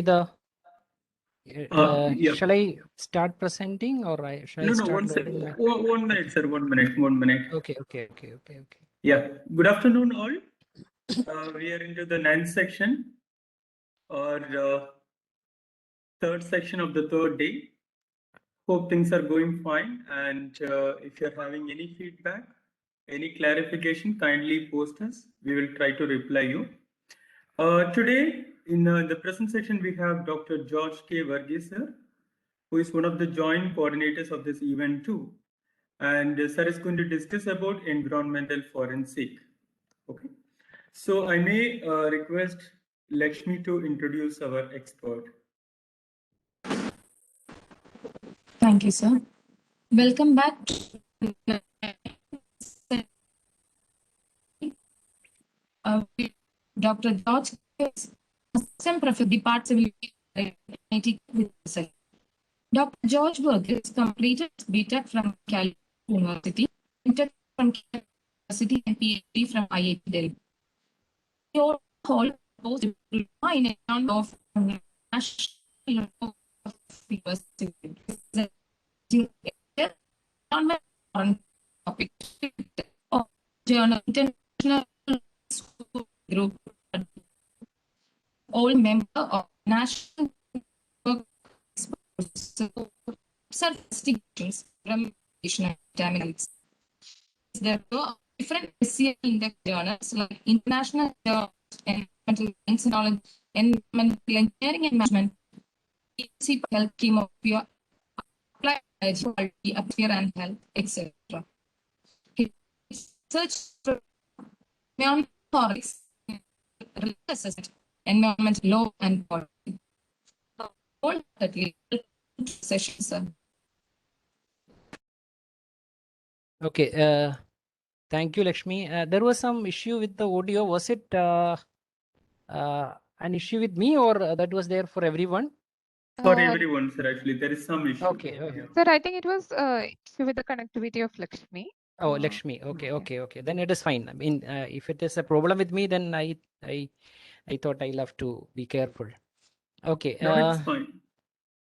the Yeah. shall I start presenting or shall I No, start one loading second. my... 1 minute, sir. 1 minute. 1 minute. Okay. Yeah. Good afternoon, all. We are into the ninth section or third section of the third day. Hope things are going fine. And if you're having any feedback, any clarification, kindly post us. We will try to reply you. Today, in the present section, we have Dr. George K. Varghese, sir, who is one of the joint coordinators of this event too. And sir is going to discuss about environmental forensic. Okay. So I may request Lakshmi to introduce our expert. Thank you, sir. Welcome back. Dr. George is Assistant Professor, Department Civil NIT Calicut. Dr. George Varghese completed BTech from Calicut University, MTech from Calicut University, and PhD from IIT Delhi. He also holds a post-diploma in account of National University. Topic of journal international group, all member of national investigations from terminals. There are different SCI index journals like International Journal of Environmental Science and Knowledge, Environmental Engineering and Management, Health, Chemotherapy, Applied Quality, Atmosphere and Health, etc. Research for environmental forensics, assessment, environmental law and policy. All that sessions, sir. Okay. Thank you, Lakshmi. There was some issue with the audio. Was it an issue with me, or that was there for everyone? For everyone, sir, actually, there is some issue. Okay. Sir, I think it was issue with the connectivity of Lakshmi. Oh, Lakshmi. Okay. Then it is fine. I mean, if it is a problem with me, then I thought I'll have to be careful. Okay. No, it's fine.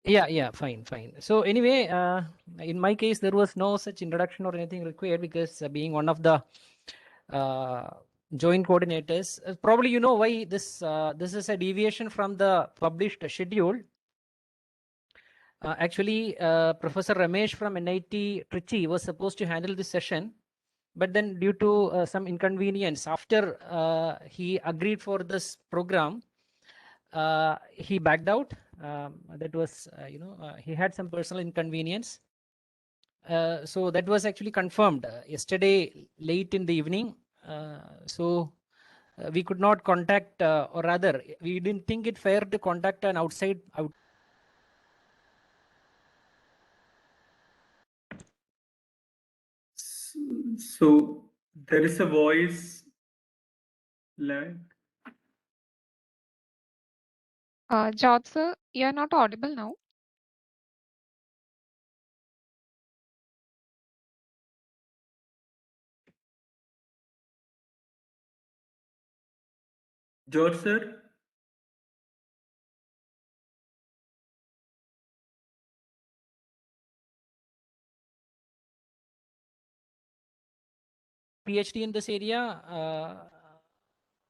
Yeah, fine. So anyway, in my case, there was no such introduction or anything required because being one of the joint coordinators, probably you know why this is a deviation from the published schedule. Actually, Professor Ramesh from NIT Trichy was supposed to handle this session, but then due to some inconvenience after he agreed for this program, he backed out. That was, he had some personal inconvenience. So that was actually confirmed yesterday late in the evening. So we could not contact, or rather, we didn't think it fair to contact an outside. So there is a voice lag. George, sir, you are not audible now. George, sir. PhD in this area.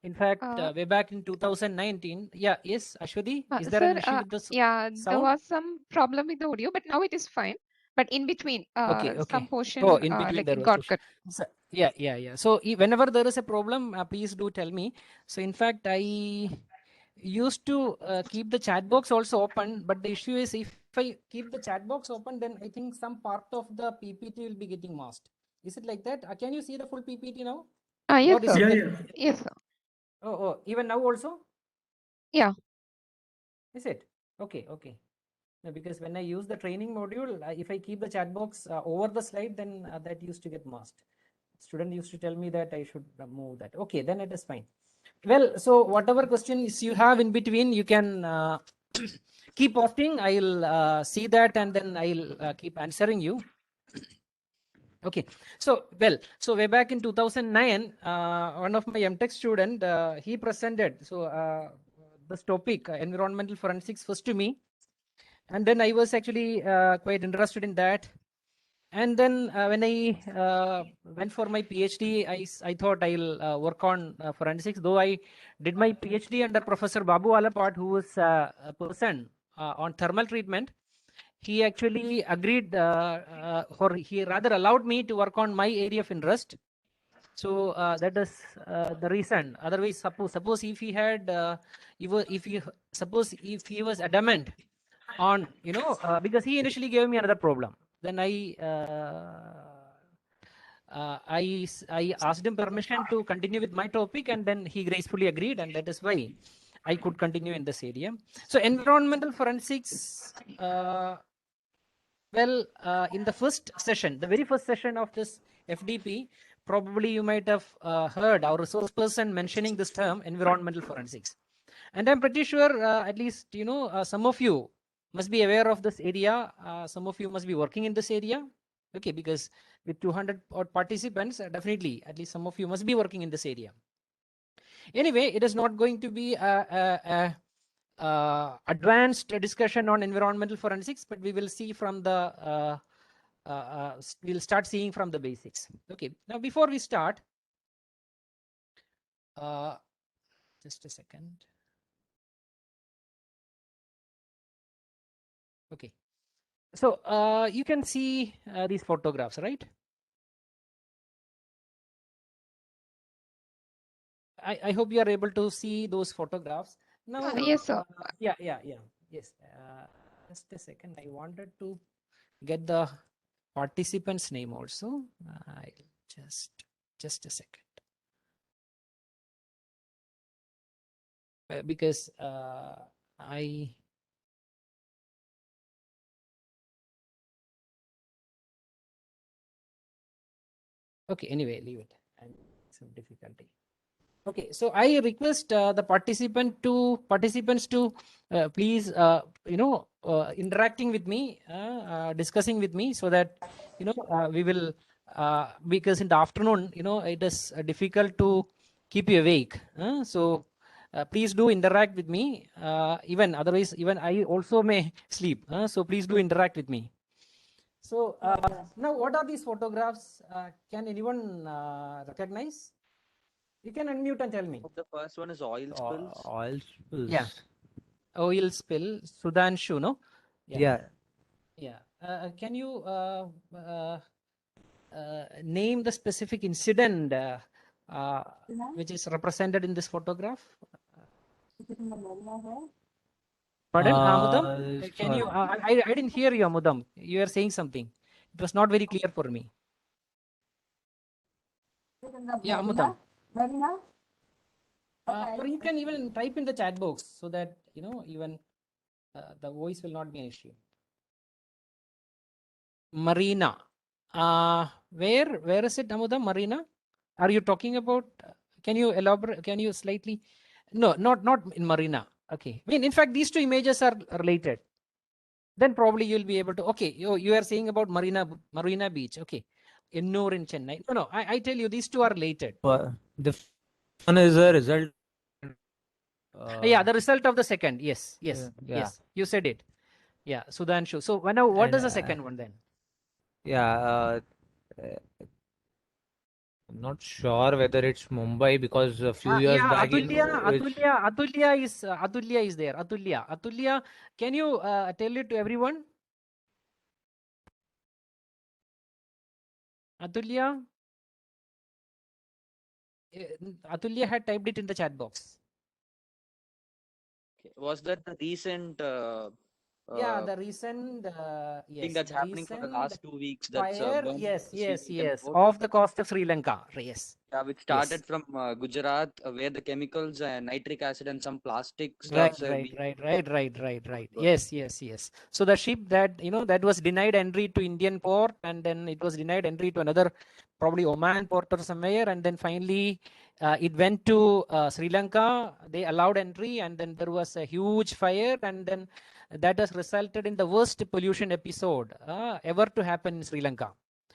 In fact, way back in 2019. Yeah, yes, Ashwati, is there sir, an issue with this? Yeah, sound? there was some problem with the audio, but now it is fine. But in between, Okay. some portion, In between like there it was got issue. cut. So, yeah. So whenever there is a problem, please do tell me. So in fact, I used to keep the chat box also open, but the issue is if I keep the chat box open, then I think some part of the PPT will be getting masked. Is it like that? Can you see the full PPT now? Yes, Or is sir. it Yes, sir. Oh, even now also? Yeah. Is it? Okay. No, because when I use the training module, if I keep the chat box over the slide, then that used to get masked. Student used to tell me that I should move that. Okay, then it is fine. Well, so whatever questions you have in between, you can keep posting. I'll see that and then I'll keep answering you. Okay, so way back in 2009, one of my MTech student, he presented. So this topic, environmental forensics, first to me. And then I was actually quite interested in that. And then when I went for my PhD, I thought I'll work on forensics, though I did my PhD under Professor Babu Alapat, who was a person on thermal treatment. He actually agreed, or he rather allowed me to work on my area of interest. So that is the reason. Otherwise, suppose if he had, suppose if he was adamant on, because he initially gave me another problem. Then I asked him permission to continue with my topic, and then he gracefully agreed, and that is why I could continue in this area. So environmental forensics, in the first session, the very first session of this FDP, probably you might have heard our resource person mentioning this term, environmental forensics. And I'm pretty sure at least, some of you must be aware of this area. Some of you must be working in this area. Okay, because with 200 odd participants, definitely, at least some of you must be working in this area. Anyway, it is not going to be advanced discussion on environmental forensics, but we will see from the we'll start seeing from the basics. Okay, now before we start, just a second. Okay, so you can see these photographs, right? I hope you are able to see those photographs. Now, Yes, sir. yeah, yes. Just a second. I wanted to get the participant's name also. Just a second. Because okay, anyway, leave it. I'm some difficulty. Okay, so I request the participants to please, interacting with me, discussing with me, so that we will, because in the afternoon, it is difficult to keep you awake. So please do interact with me. Even otherwise, even I also may sleep. So please do interact with me. So now, what are these photographs? Can anyone recognize? You can unmute and tell me. The first one is oil spills. Oil spills. Yeah. Oil spill. Sudhanshu, no? Yeah. Can you name the specific incident which is represented in this photograph? Pardon, Amudam? Can you? I didn't hear you, Amudam. You are saying something. It was not very clear for me. Yeah, Amudam. Or you can even type in the chat box so that even the voice will not be an issue. Marina. Where is it, Amudam? Marina? Are you talking about? Can you elaborate? Can you slightly? No, not in Marina. Okay. I mean, in fact, these two images are related. Then probably you'll be able to. Okay, you are saying about Marina Beach. Okay. Ennur in Chennai. No, I tell you, these two are related. The one is a result. Yeah, the result of the second. Yes. Yeah. You said it. Yeah, Sudhanshu. So now, what is the second one then? Yeah. I'm not sure whether it's Mumbai because a few years back. Atulya is there. Atulya, can you tell it to everyone? Atulya had typed it in the chat box. Okay. Was that the recent? The recent thing that's happening for the last 2 weeks. That's fire. burned Yes. Sri Lankan port. Off the coast of Sri Lanka. Yes. Yeah, which started from Gujarat, where the chemicals and nitric acid and some plastic Right. stuff. Yes. So the ship that that was denied entry to Indian port, and then it was denied entry to another, probably Oman port or somewhere, and then finally it went to Sri Lanka. They allowed entry, and then there was a huge fire, and then that has resulted in the worst pollution episode ever to happen in Sri Lanka,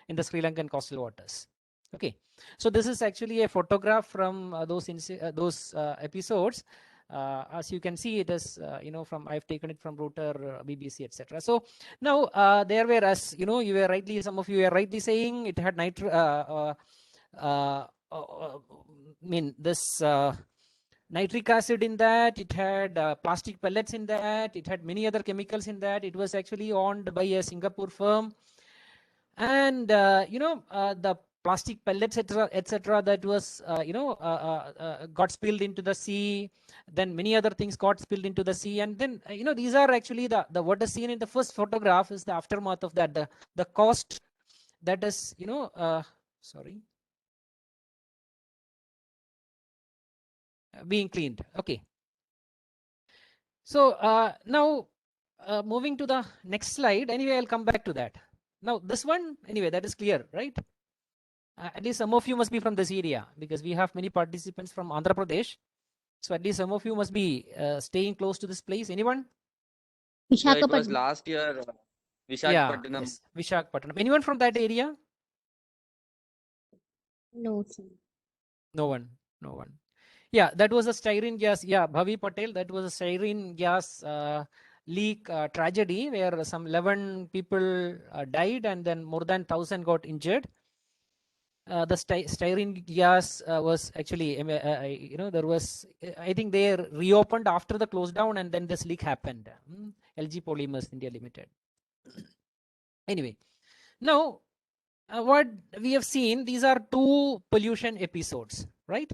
in the Sri Lankan coastal waters. Okay, so this is actually a photograph from those episodes. As you can see, it is, from, I've taken it from Router, BBC, etc. So now there were, as you know, some of you were rightly saying it had this nitric acid in that, it had plastic pellets in that, it had many other chemicals in that. It was actually owned by a Singapore firm. And the plastic pellets, etc., that was got spilled into the sea. Then many other things got spilled into the sea, and then these are actually the what is seen in the first photograph is the aftermath of that, the cost that is being cleaned. Okay, so now moving to the next slide. Anyway, I'll come back to that. Now this one, anyway, that is clear, right? At least some of you must be from this area, because we have many participants from Andhra Pradesh. So at least some of you must be staying close to this place. Anyone? Yeah, it was last year, Visakhapatnam. Yes, Visakhapatnam. Anyone from that area? No, sir. No one. No one. Yeah, that was a styrene gas. Yeah, Bhavi Patel, that was a styrene gas leak tragedy where some 11 people died and then more than 1,000 got injured. The styrene gas was actually, there was, I think they reopened after the close down, and then this leak happened. LG Polymers India Limited. Anyway, now what we have seen, these are two pollution episodes, right?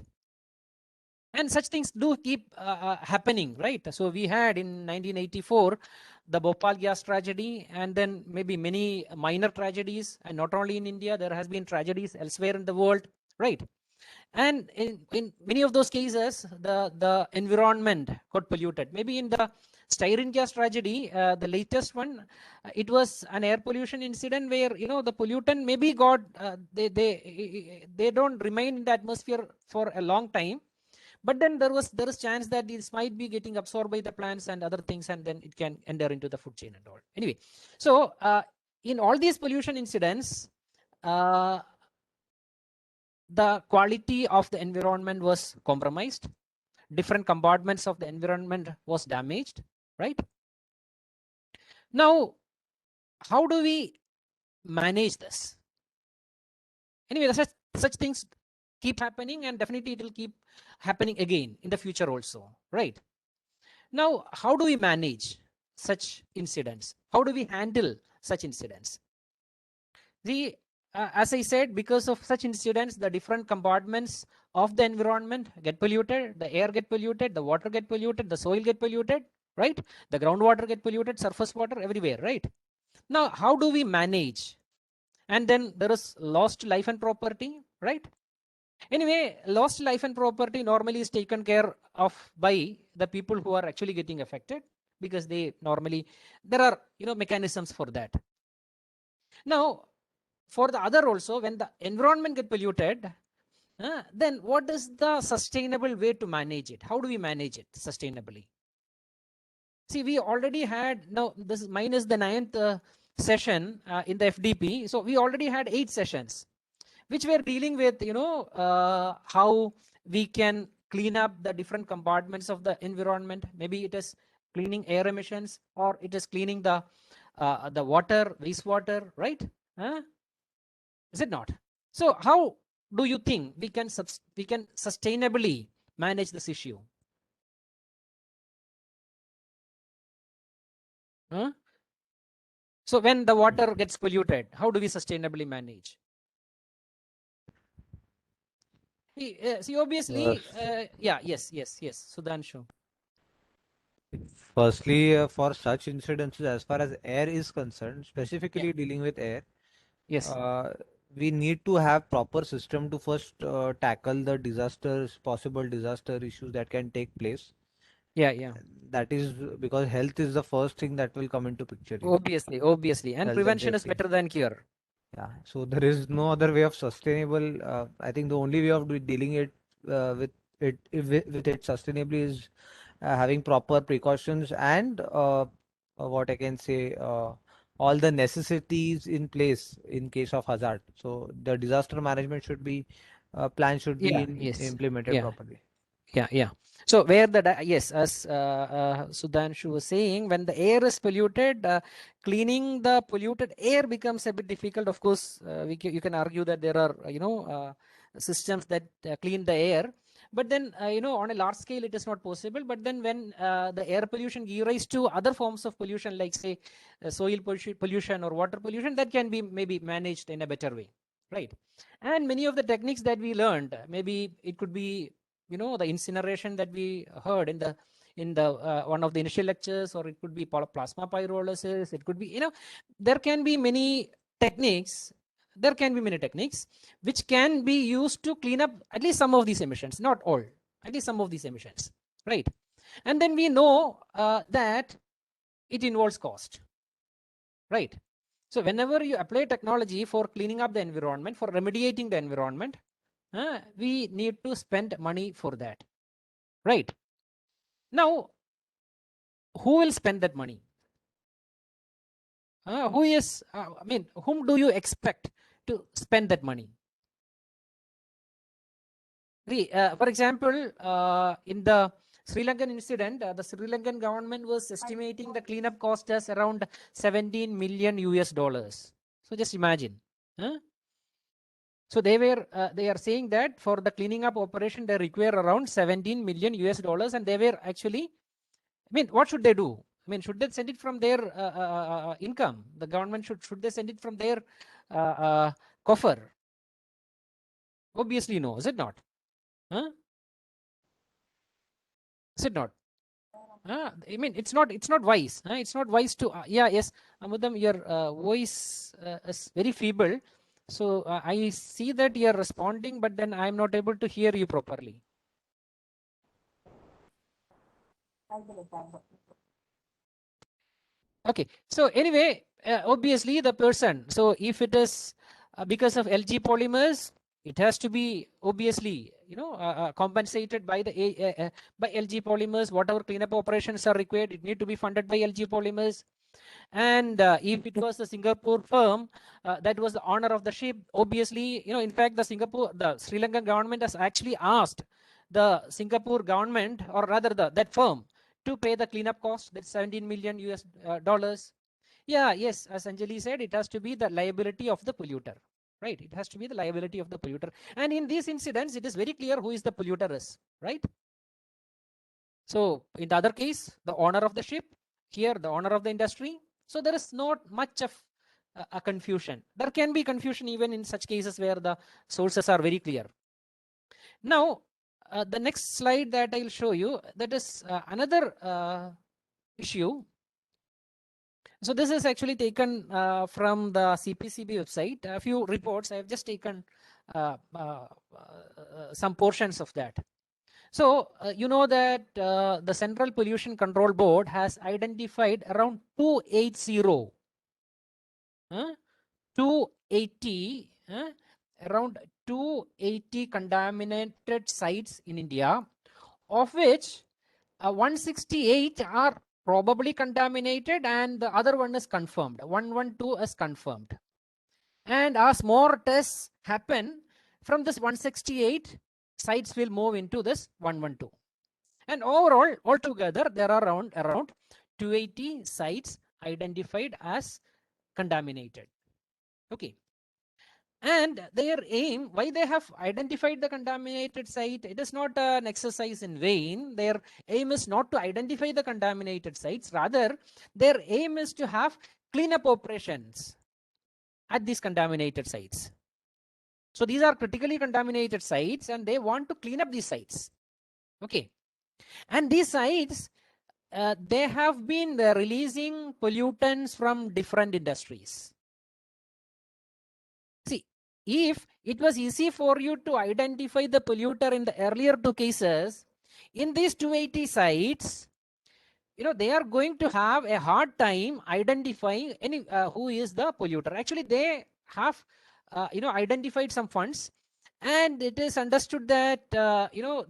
And such things do keep happening, right? So we had in 1984 the Bhopal gas tragedy, and then maybe many minor tragedies, and not only in India, there has been tragedies elsewhere in the world, right? And in many of those cases, the environment got polluted. Maybe in the styrene gas tragedy, the latest one, it was an air pollution incident where the pollutant maybe got they don't remain in the atmosphere for a long time. But then there is chance that this might be getting absorbed by the plants and other things, and then it can enter into the food chain and all. Anyway, so in all these pollution incidents, the quality of the environment was compromised. Different compartments of the environment was damaged, right? Now, how do we manage this? Anyway, such things keep happening, and definitely it will keep happening again in the future also, right? Now, how do we manage such incidents? How do we handle such incidents? As I said, because of such incidents, the different compartments of the environment get polluted, the air get polluted, the water get polluted, the soil get polluted, right? The groundwater get polluted, surface water, everywhere, right? Now, how do we manage? And then there is lost life and property, right? Anyway, lost life and property normally is taken care of by the people who are actually getting affected, because they normally, there are mechanisms for that. Now, for the other also, when the environment get polluted, then what is the sustainable way to manage it? How do we manage it sustainably? See, we already had, now this is mine is the 9th session in the FDP. So we already had 8 sessions, which were dealing with, how we can clean up the different compartments of the environment. Maybe it is cleaning air emissions, or it is cleaning the water, wastewater, right? Is it not? So how do you think we can sustainably manage this issue? So when the water gets polluted, how do we sustainably manage? See, obviously, yes, Sudhanshu. Firstly, for such incidents, as far as air is concerned, specifically dealing with air, yes, we need to have proper system to first tackle the possible disaster issues that can take place. Yeah. That is because health is the first thing that will come into picture. Obviously, and Health prevention is safety. better than cure. Yeah, so there is no other way of sustainable. I think the only way of dealing it with it sustainably is having proper precautions and what I can say, all the necessities in place in case of hazard. So the disaster management should be plan should be implemented properly. Yeah. So where yes, as Sudhanshu was saying, when the air is polluted, cleaning the polluted air becomes a bit difficult. Of course, you can argue that there are systems that clean the air, but then on a large scale it is not possible. But then when the air pollution gives rise to other forms of pollution, like say soil pollution or water pollution, that can be maybe managed in a better way, right? And many of the techniques that we learned, maybe it could be the incineration that we heard in the one of the initial lectures, or it could be plasma pyrolysis. It could be there can be many techniques which can be used to clean up at least some of these emissions, not all, at least some of these emissions, right? And then we know that it involves cost, right? So whenever you apply technology for cleaning up the environment, for remediating the environment, we need to spend money for that, right? Now, who will spend that money? Whom do you expect to spend that money? For example, in the Sri Lankan incident, the Sri Lankan government was estimating the cleanup cost as around 17 million US dollars. So just imagine. So they are saying that for the cleaning up operation, they require around 17 million US dollars, and they were actually, what should they do? Should they send it from their income? The government should they send it from their coffer? Obviously no, is it not? Is it not? It's not wise. It's not wise to yes, Amudam, your voice is very feeble. So I see that you are responding, but then I'm not able to hear you properly. Okay, so anyway, obviously the person, so if it is because of LG polymers, it has to be obviously compensated by the by LG polymers. Whatever cleanup operations are required, it need to be funded by LG polymers. And if it was the Singapore firm that was the owner of the ship, obviously, in fact, the Sri Lankan government has actually asked the Singapore government, or rather that firm, to pay the cleanup cost, that's 17 million US dollars. Yeah, yes, as Anjali said, it has to be the liability of the polluter, right? It has to be the liability of the polluter. And in these incidents, it is very clear who is the polluter is, right? So in the other case, the owner of the ship, here the owner of the industry. So there is not much of a confusion. There can be confusion even in such cases where the sources are very clear. Now, the next slide that I'll show you, that is another issue. So this is actually taken from the CPCB website. A few reports, I have just taken some portions of that. So you know that the Central Pollution Control Board has identified around 280, 280, around 280 contaminated sites in India, of which 168 are probably contaminated and the other one is confirmed. 112 is confirmed. And as more tests happen, from this 168, sites will move into this 112. And overall, altogether, there are around 280 sites identified as contaminated. Okay. And their aim, why they have identified the contaminated site, it is not an exercise in vain. Their aim is not to identify the contaminated sites. Rather, their aim is to have cleanup operations at these contaminated sites. So these are critically contaminated sites and they want to clean up these sites. Okay. And these sites, they have been releasing pollutants from different industries. See, if it was easy for you to identify the polluter in the earlier two cases, in these 280 sites, they are going to have a hard time identifying who is the polluter. Actually, they have identified some funds, and it is understood that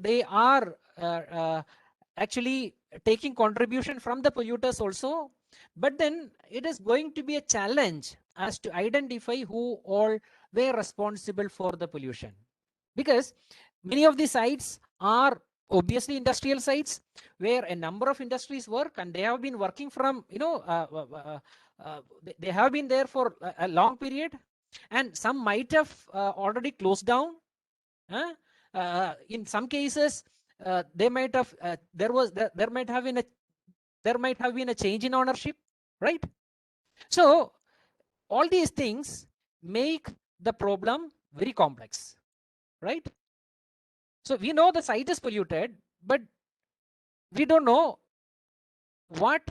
they are actually taking contribution from the polluters also. But then it is going to be a challenge as to identify who all were responsible for the pollution, because many of the sites are obviously industrial sites where a number of industries work, and they have been working from, they have been there for a long period, and some might have already closed down. In some cases, they might have there might have been a change in ownership, right? So all these things make the problem very complex, right? So we know the site is polluted, but we don't know what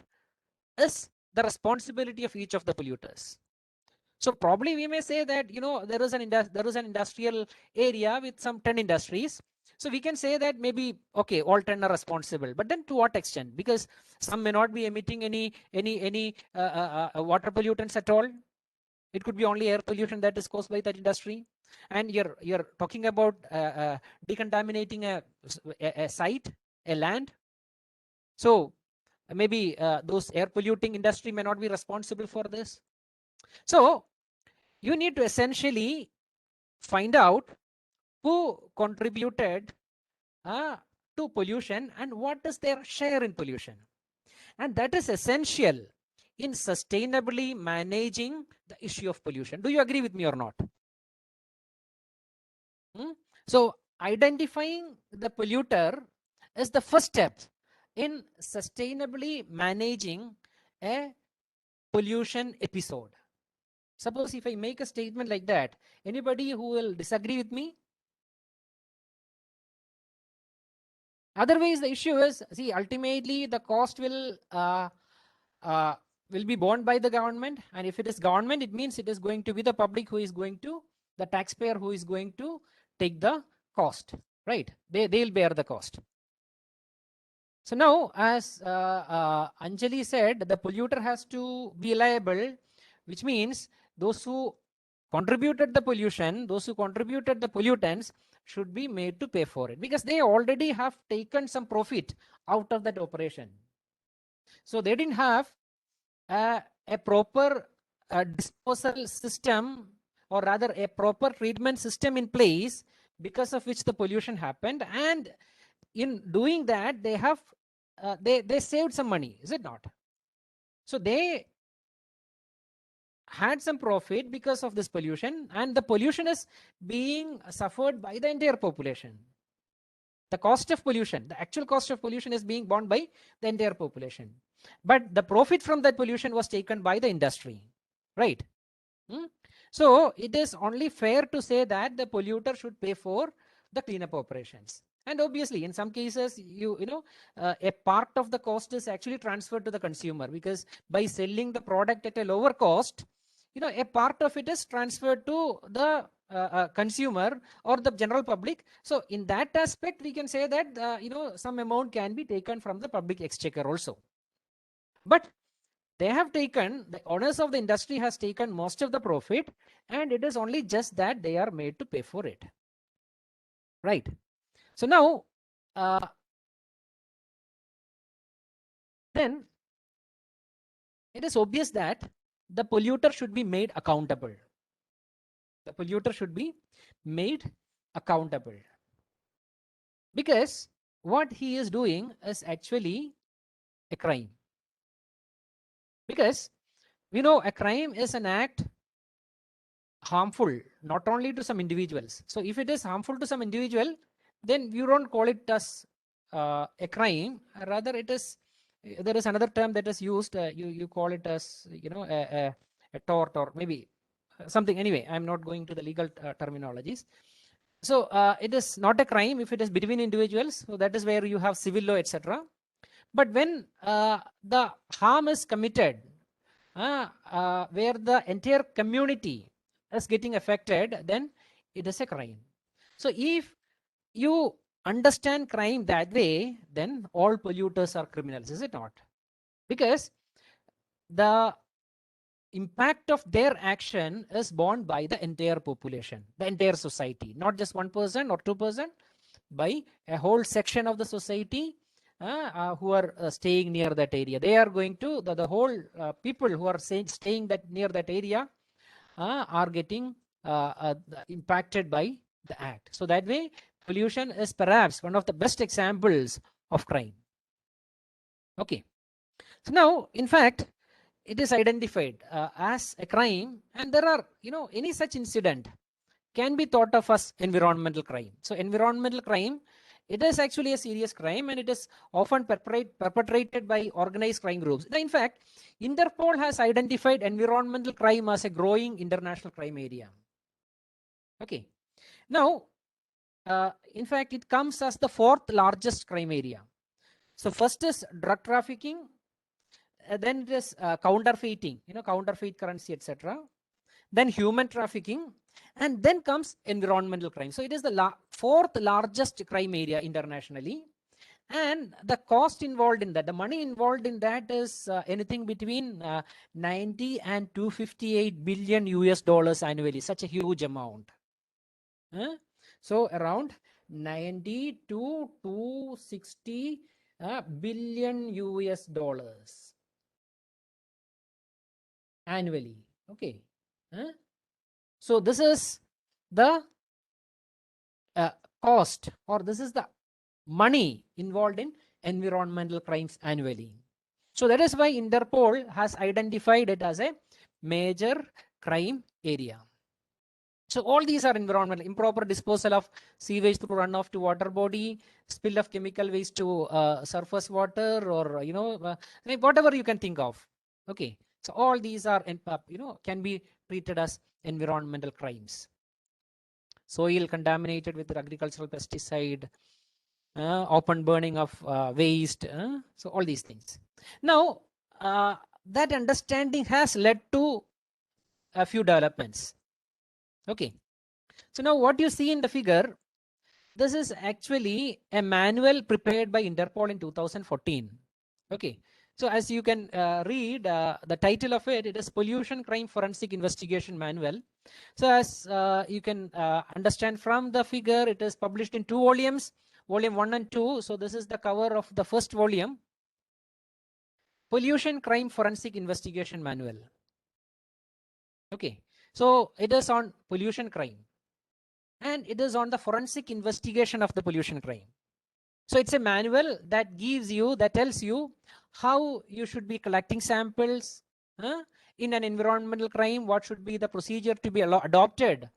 is the responsibility of each of the polluters. So probably we may say that, there is an industrial area with some 10 industries. So we can say that maybe, okay, all 10 are responsible, but then to what extent? Because some may not be emitting any water pollutants at all. It could be only air pollution that is caused by that industry. And you're talking about decontaminating a site, a land. So maybe those air polluting industry may not be responsible for this. So you need to essentially find out who contributed to pollution and what is their share in pollution. And that is essential in sustainably managing the issue of pollution. Do you agree with me or not? So identifying the polluter is the first step in sustainably managing a pollution episode. Suppose if I make a statement like that, anybody who will disagree with me? Otherwise, the issue is, see, ultimately the cost will be borne by the government. And if it is government, it means it is going to be the public who is going to, the taxpayer who is going to take the cost, right? They'll bear the cost. So now, as Anjali said, the polluter has to be liable, which means those who contributed the pollution, those who contributed the pollutants should be made to pay for it, because they already have taken some profit out of that operation. So they didn't have a proper disposal system, or rather a proper treatment system in place, because of which the pollution happened. And in doing that, they have they saved some money, is it not? So they had some profit because of this pollution, and the pollution is being suffered by the entire population. The cost of pollution, the actual cost of pollution, is being borne by the entire population. But the profit from that pollution was taken by the industry, right? So it is only fair to say that the polluter should pay for the cleanup operations. And obviously, in some cases, a part of the cost is actually transferred to the consumer, because by selling the product at a lower cost, a part of it is transferred to the consumer or the general public. So in that aspect, we can say that, some amount can be taken from the public exchequer also. But they have taken, the owners of the industry has taken most of the profit, and it is only just that they are made to pay for it, right? So now, then it is obvious that the polluter should be made accountable. The polluter should be made accountable, because what he is doing is actually a crime. Because we know a crime is an act harmful not only to some individuals. So if it is harmful to some individual, then you don't call it as a crime. Rather, it is, there is another term that is used. You call it as, a tort, or maybe something. Anyway, I'm not going to the legal terminologies. So it is not a crime if it is between individuals. So that is where you have civil law, etc. But when the harm is committed, where the entire community is getting affected, then it is a crime. So if you understand crime that way, then all polluters are criminals, is it not? Because the impact of their action is borne by the entire population, the entire society, not just one person or 2%, by a whole section of the society who are staying near that area. They are going to, the whole people who are staying near that area are getting impacted by the act. So that way, pollution is perhaps one of the best examples of crime. Okay. So now, in fact, it is identified as a crime, and there are, any such incident can be thought of as environmental crime. So environmental crime, it is actually a serious crime, and it is often perpetrated by organized crime groups. Now, in fact, Interpol has identified environmental crime as a growing international crime area. Okay. Now, in fact, it comes as the 4th largest crime area. So first is drug trafficking, then it is counterfeiting, counterfeit currency, etc. Then human trafficking, and then comes environmental crime. So it is the 4th largest crime area internationally, and the cost involved in that, the money involved in that is anything between 90 and 258 billion US dollars annually. Such a huge amount. So around 90 to 260 billion US dollars annually. Okay. So this is the cost, or this is the money involved in environmental crimes annually. So that is why Interpol has identified it as a major crime area. So all these are environmental: improper disposal of sewage through runoff to water body, spill of chemical waste to surface water, or whatever you can think of. Okay, so all these are can be treated as environmental crimes. Soil contaminated with agricultural pesticide, open burning of waste, so all these things. Now that understanding has led to a few developments. Okay, so now what you see in the figure, this is actually a manual prepared by Interpol in 2014. Okay, so as you can read, the title of it, it is Pollution Crime Forensic Investigation Manual. So as you can understand from the figure, it is published in 2 volumes, volume 1 and 2. So this is the cover of the first volume, Pollution Crime Forensic Investigation Manual. Okay, so it is on pollution crime, and it is on the forensic investigation of the pollution crime. So it's a manual that gives you, that tells you how you should be collecting samples in an environmental crime, what should be the procedure to be adopted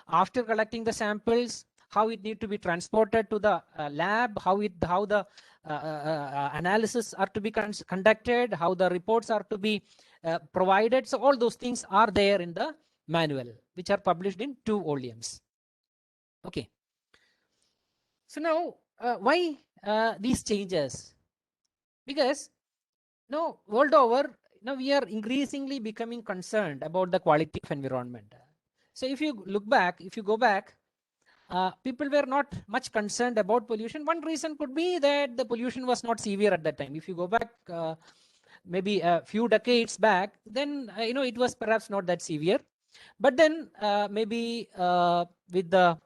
after collecting the samples, how it need to be transported to the lab, how the analysis are to be conducted, how the reports are to be provided. So all those things are there in the manual, which are published in 2 volumes. Okay. So now why these changes? Because now world over, now we are increasingly becoming concerned about the quality of environment. So if you look back, if you go back, people were not much concerned about pollution. One reason could be that the pollution was not severe at that time. If you go back maybe a few decades back, then it was perhaps not that severe. But then maybe with the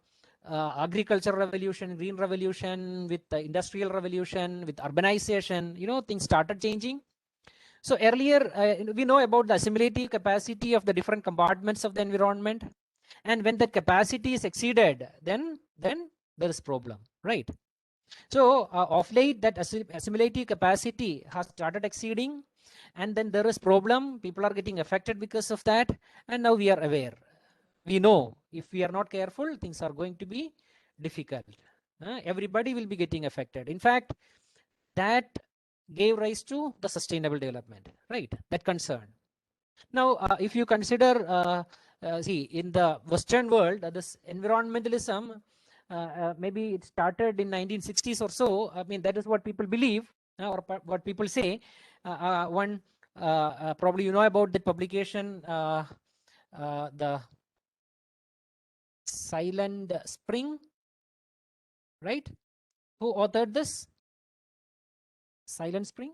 agricultural revolution, green revolution, with the industrial revolution, with urbanization, things started changing. So earlier, we know about the assimilative capacity of the different compartments of the environment. And when that capacity is exceeded, then there is problem, right? So of late, that assimilative capacity has started exceeding, and then there is problem. People are getting affected because of that. And now we are aware. We know if we are not careful, things are going to be difficult. Everybody will be getting affected. In fact, that gave rise to the sustainable development, right? That concern. Now, if you consider, see, in the Western world, this environmentalism, maybe it started in 1960s or so. I mean, that is what people believe, or what people say. One, probably about the publication, the Silent Spring, right? Who authored this? Silent Spring?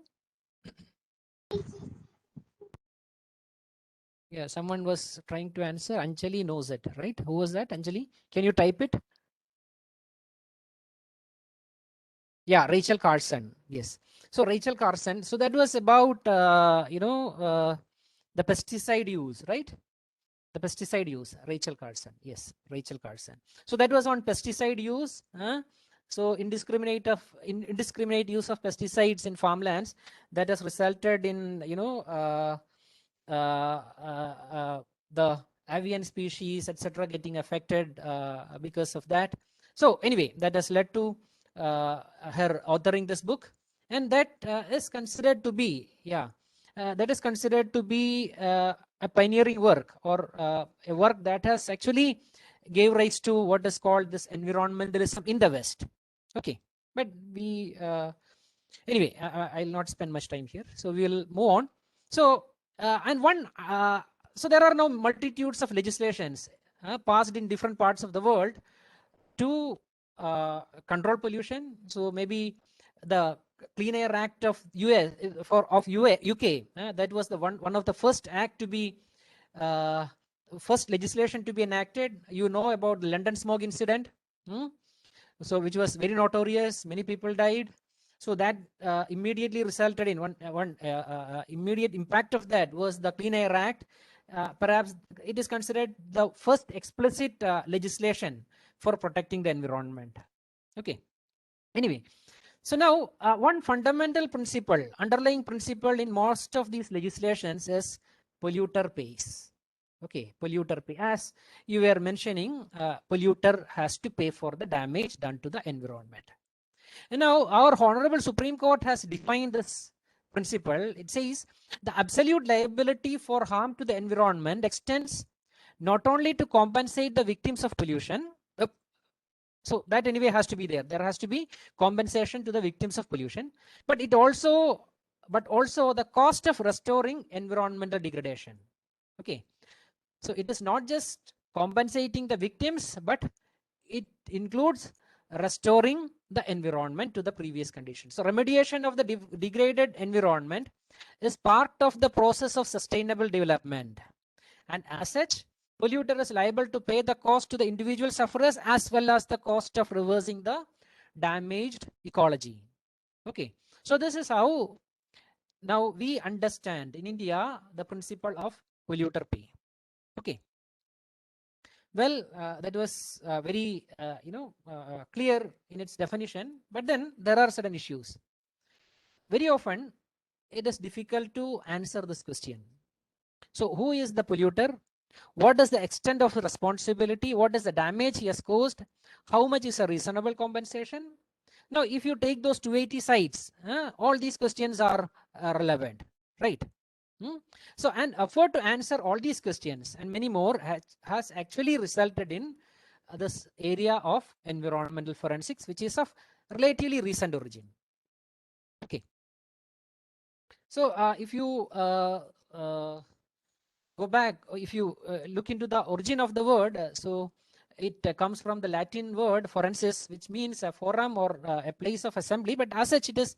Yeah, someone was trying to answer. Anjali knows it, right? Who was that, Anjali? Can you type it? Yeah, Rachel Carson. Yes. So Rachel Carson. So that was about, the pesticide use, right? The pesticide use, Rachel Carson. Yes, Rachel Carson. So that was on pesticide use. So indiscriminate use of pesticides in farmlands that has resulted in, you know, the avian species, etc., getting affected because of that. So anyway, that has led to her authoring this book, and that is considered to be, that is considered to be a pioneering work, or a work that has actually gave rise to what is called this environmentalism in the West. Okay, but we anyway, I'll not spend much time here, so we will move on. So so there are now multitudes of legislations passed in different parts of the world to control pollution. So maybe the Clean Air Act of UK, that was the one of the first act to be first legislation to be enacted. You know about the London smog incident, so which was very notorious. Many people died. So that immediately resulted in one immediate impact of that was the Clean Air Act. Perhaps it is considered the first explicit legislation for protecting the environment. Okay. Anyway, so now one fundamental principle, underlying principle in most of these legislations is polluter pays. Okay, polluter pay. As you were mentioning, polluter has to pay for the damage done to the environment. And now our Honorable Supreme Court has defined this principle. It says the absolute liability for harm to the environment extends not only to compensate the victims of pollution, so that anyway has to be there. There has to be compensation to the victims of pollution, but also the cost of restoring environmental degradation. Okay, so it is not just compensating the victims, but it includes restoring the environment to the previous condition. So remediation of the degraded environment is part of the process of sustainable development, and as such, polluter is liable to pay the cost to the individual sufferers as well as the cost of reversing the damaged ecology. Okay, so this is how now we understand in India the principle of polluter pay. Okay, well, that was very clear in its definition, but then there are certain issues. Very often it is difficult to answer this question. So who is the polluter? What is the extent of responsibility? What is the damage he has caused? How much is a reasonable compensation? Now, if you take those 280 sites, all these questions are relevant, right? So an effort to answer all these questions and many more has actually resulted in this area of environmental forensics, which is of relatively recent origin. Okay. So if you go back, if you look into the origin of the word, so it comes from the Latin word forensis, which means a forum or a place of assembly, but as such it is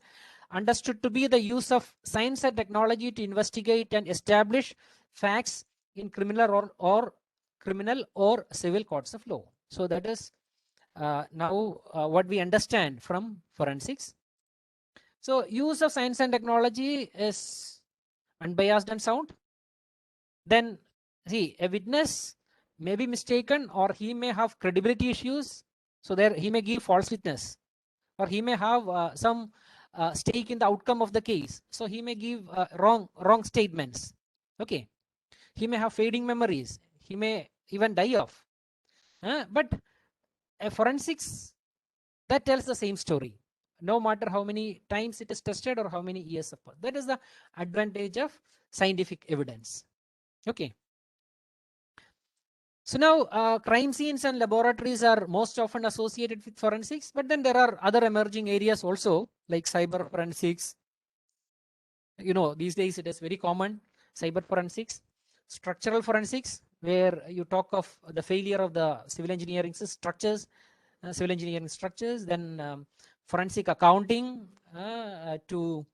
understood to be the use of science and technology to investigate and establish facts in criminal or civil courts of law. So that is now what we understand from forensics. So use of science and technology is unbiased and sound. Then see, a witness may be mistaken, or he may have credibility issues. So there he may give false witness, or he may have some stake in the outcome of the case. So he may give wrong statements. Okay, he may have fading memories. He may even die off. But a forensics that tells the same story, no matter how many times it is tested or how many years of birth. That is the advantage of scientific evidence. Okay. So now crime scenes and laboratories are most often associated with forensics, but then there are other emerging areas also, like cyber forensics. You know, these days it is very common, cyber forensics, structural forensics, where you talk of the failure of the civil engineering structures, then forensic accounting to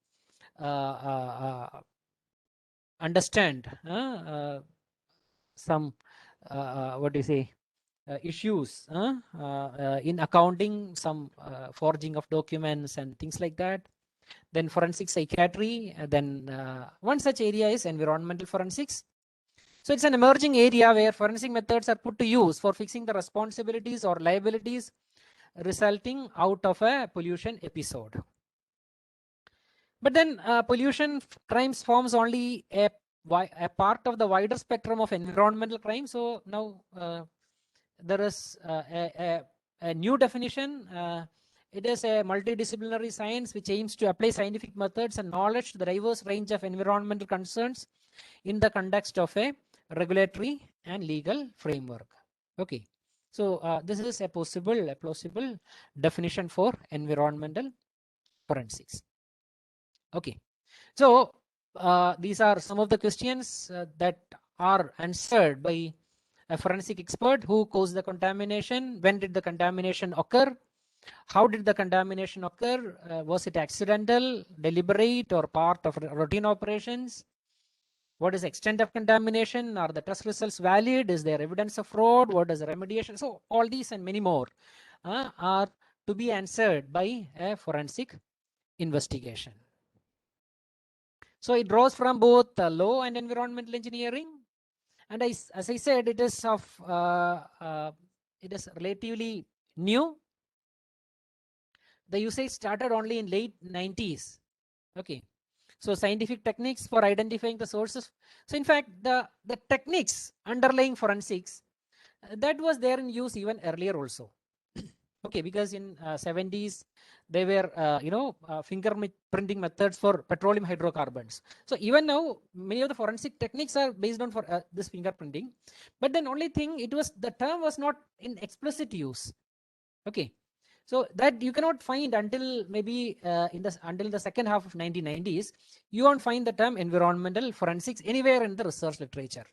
understand some what do you say issues in accounting, some forging of documents and things like that. Then forensic psychiatry. Then one such area is environmental forensics. So it's an emerging area where forensic methods are put to use for fixing the responsibilities or liabilities resulting out of a pollution episode. But then pollution crimes forms only a part of the wider spectrum of environmental crime. So now there is a new definition. It is a multidisciplinary science which aims to apply scientific methods and knowledge to the diverse range of environmental concerns in the context of a regulatory and legal framework. Okay, so this is a plausible definition for environmental forensics. Okay, so these are some of the questions that are answered by a forensic expert. Who caused the contamination? When did the contamination occur? How did the contamination occur? Was it accidental, deliberate, or part of routine operations? What is the extent of contamination? Are the test results valid? Is there evidence of fraud? What is the remediation? So all these and many more are to be answered by a forensic investigation. So it draws from both law and environmental engineering. And as I said, it is relatively new. The usage started only in late 90s. Okay, so scientific techniques for identifying the sources. So in fact, the techniques underlying forensics that was there in use even earlier also. Okay, because in 70s they were fingerprinting methods for petroleum hydrocarbons. So even now many of the forensic techniques are based on this fingerprinting, but then only thing, the term was not in explicit use. Okay, so that you cannot find until maybe until the second half of 1990s. You won't find the term environmental forensics anywhere in the research literature.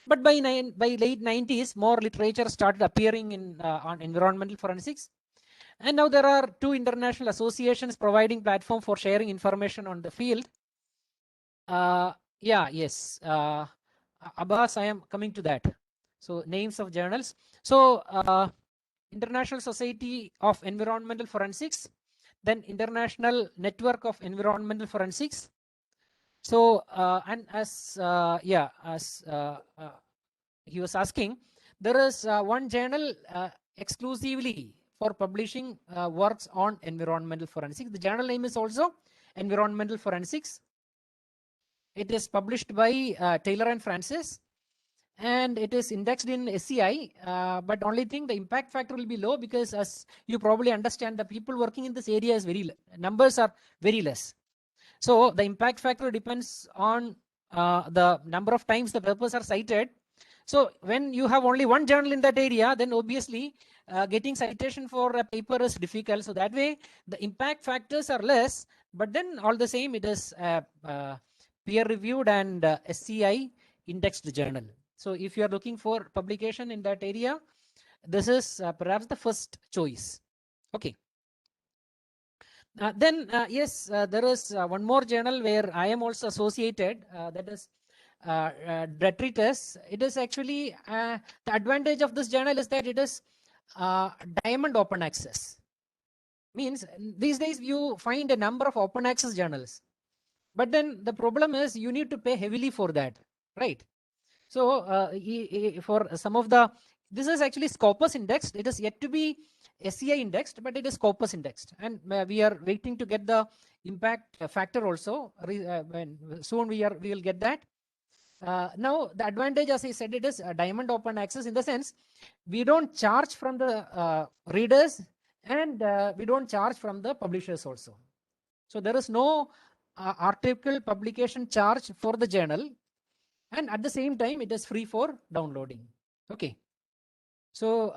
But by late 90s, more literature started appearing on environmental forensics. And now there are 2 international associations providing platform for sharing information on the field. Yes. Abbas, I am coming to that. So names of journals. So International Society of Environmental Forensics, then International Network of Environmental Forensics. So and as he was asking, there is one journal exclusively for publishing works on environmental forensics. The journal name is also Environmental Forensics. It is published by Taylor and Francis, and it is indexed in SCI, but only thing, the impact factor will be low because, as you probably understand, the people working in this area is numbers are very less. So the impact factor depends on the number of times the papers are cited. So when you have only one journal in that area, then obviously getting citation for a paper is difficult. So that way the impact factors are less, but then all the same it is peer reviewed and SCI indexed journal. So if you are looking for publication in that area, this is perhaps the first choice. Okay. Then yes, there is one more journal where I am also associated, that is Detritus. It is actually the advantage of this journal is that it is diamond open access. Means these days you find a number of open access journals, but then the problem is you need to pay heavily for that, right? So for some of this is actually Scopus indexed. It is yet to be SCI indexed, but it is Scopus indexed, and we are waiting to get the impact factor also. Soon we will get that. Now the advantage, as I said, it is diamond open access in the sense we don't charge from the readers, and we don't charge from the publishers also. So there is no article publication charge for the journal, and at the same time it is free for downloading. Okay, so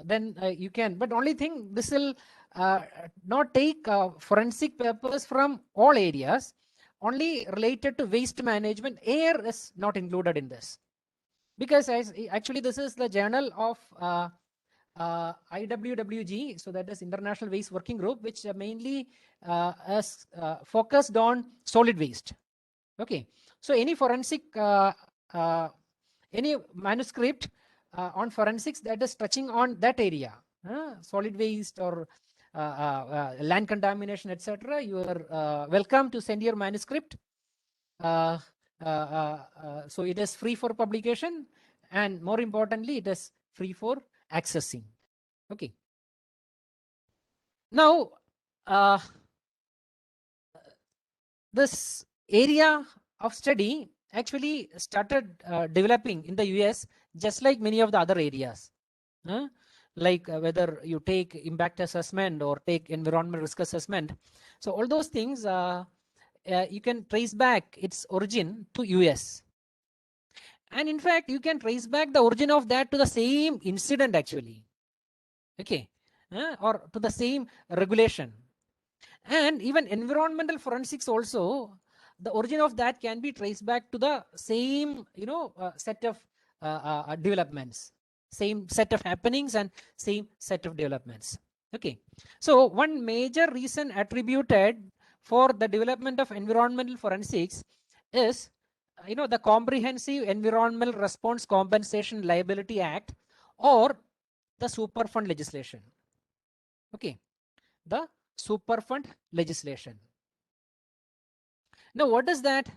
then you can, but only thing, this will not take forensic papers from all areas, only related to waste management. Air is not included in this, because actually this is the journal of IWWG, so that is International Waste Working Group, which mainly is focused on solid waste. Okay, so any forensic any manuscript on forensics that is touching on that area, solid waste or land contamination, etc., you are welcome to send your manuscript. So it is free for publication, and more importantly, it is free for accessing. Okay. Now, this area of study actually started developing in the US, just like many of the other areas. Like whether you take impact assessment or take environmental risk assessment. So all those things, you can trace back its origin to US. And in fact, you can trace back the origin of that to the same incident actually. Okay. Or to the same regulation. And even environmental forensics also, the origin of that can be traced back to the same, set of developments, same set of happenings and same set of developments. Okay. So one major reason attributed for the development of environmental forensics is, the Comprehensive Environmental Response Compensation Liability Act, or the Superfund legislation. Okay. The Superfund legislation. Now, what is that,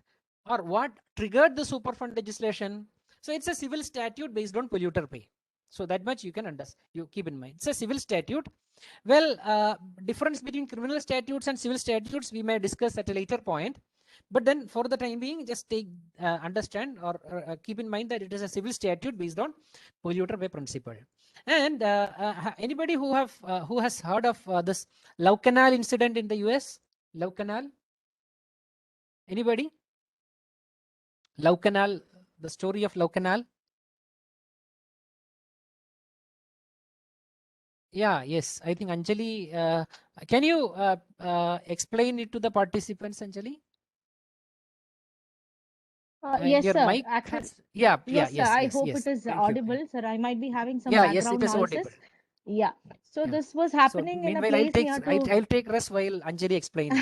or what triggered the Superfund legislation? So it's a civil statute based on polluter pay. So that much you can understand. You keep in mind. It's a civil statute. Well, difference between criminal statutes and civil statutes we may discuss at a later point. But then, for the time being, just understand or keep in mind that it is a civil statute based on polluter pay principle. And anybody who has heard of this Love Canal incident in the US? Love Canal? Anybody? Love Canal, the story of Love Canal? Yeah, yes. I think Anjali, can you explain it to the participants, Anjali? Yes, Your sir. mic Actually, has, yeah, yes, sir. I hope yes. it is Thank you. audible, sir. I might be having some Yeah, yes, it background is noises. audible. Yeah. So Yeah. this was So happening in a meanwhile, place near to. I'll take rest while Anjali explains.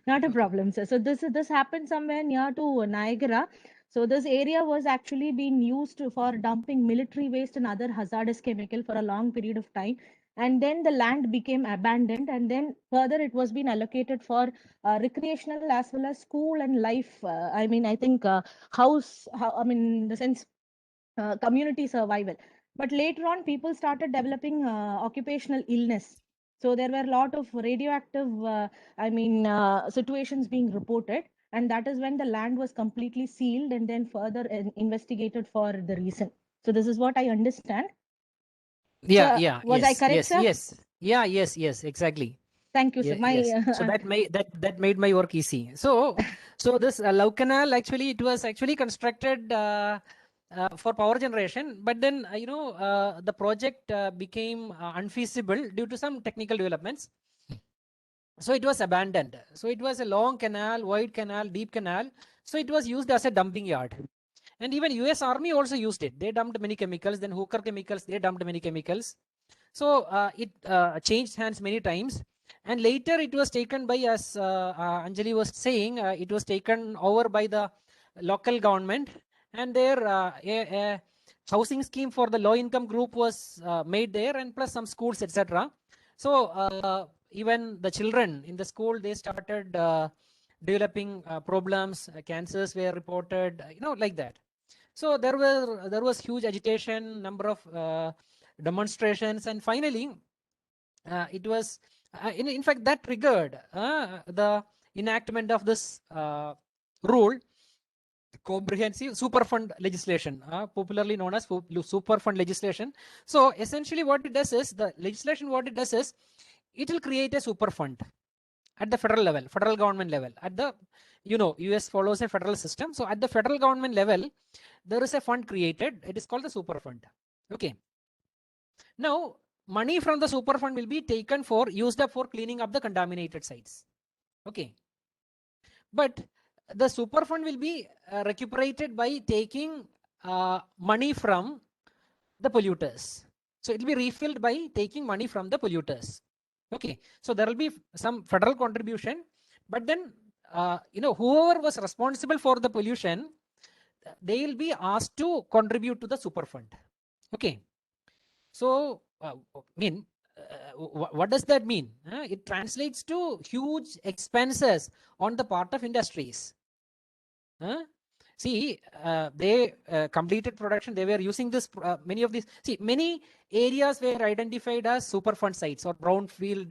Not a Okay. problem, sir. So this happened somewhere near to Niagara. So this area was actually being used for dumping military waste and other hazardous chemical for a long period of time. And then the land became abandoned, and then further it was being allocated for recreational as well as school and life. I mean, I think in the sense community survival. But later on, people started developing occupational illness. So there were a lot of radioactive, situations being reported. And that is when the land was completely sealed and then further investigated for the reason. So this is what I understand. Yeah, Sir, yeah, was I yes, correct, sir? yes. Yeah, yes, exactly. Thank you, sir. Yes. So that made my work easy. So this Love Canal, actually, it was actually constructed for power generation, but then the project became unfeasible due to some technical developments. So it was abandoned. So it was a long canal, wide canal, deep canal. So it was used as a dumping yard. And even US Army also used it. They dumped many chemicals. Then Hooker Chemicals, they dumped many chemicals. So it changed hands many times. And later it was taken by, as Anjali was saying, it was taken over by the local government. And their a housing scheme for the low income group was made there, and plus some schools, etc. So even the children in the school, they started developing problems, cancers were reported, like that. So there was huge agitation, number of demonstrations, and finally it was in fact that triggered the enactment of this rule, comprehensive superfund legislation, popularly known as superfund legislation. So essentially what it does is, the legislation, what it does is, it will create a superfund at the federal level, federal government level. At the, US follows a federal system. So at the federal government level, there is a fund created. It is called the superfund. Okay. Now, money from the superfund will be used up for cleaning up the contaminated sites. Okay. But the superfund will be recuperated by taking money from the polluters. So it will be refilled by taking money from the polluters. Okay. So there will be some federal contribution, but then whoever was responsible for the pollution, they will be asked to contribute to the superfund. Okay. So what does that mean? It translates to huge expenses on the part of industries. See, they completed production. They were using this, many of these. See, many areas were identified as Superfund sites or brownfield.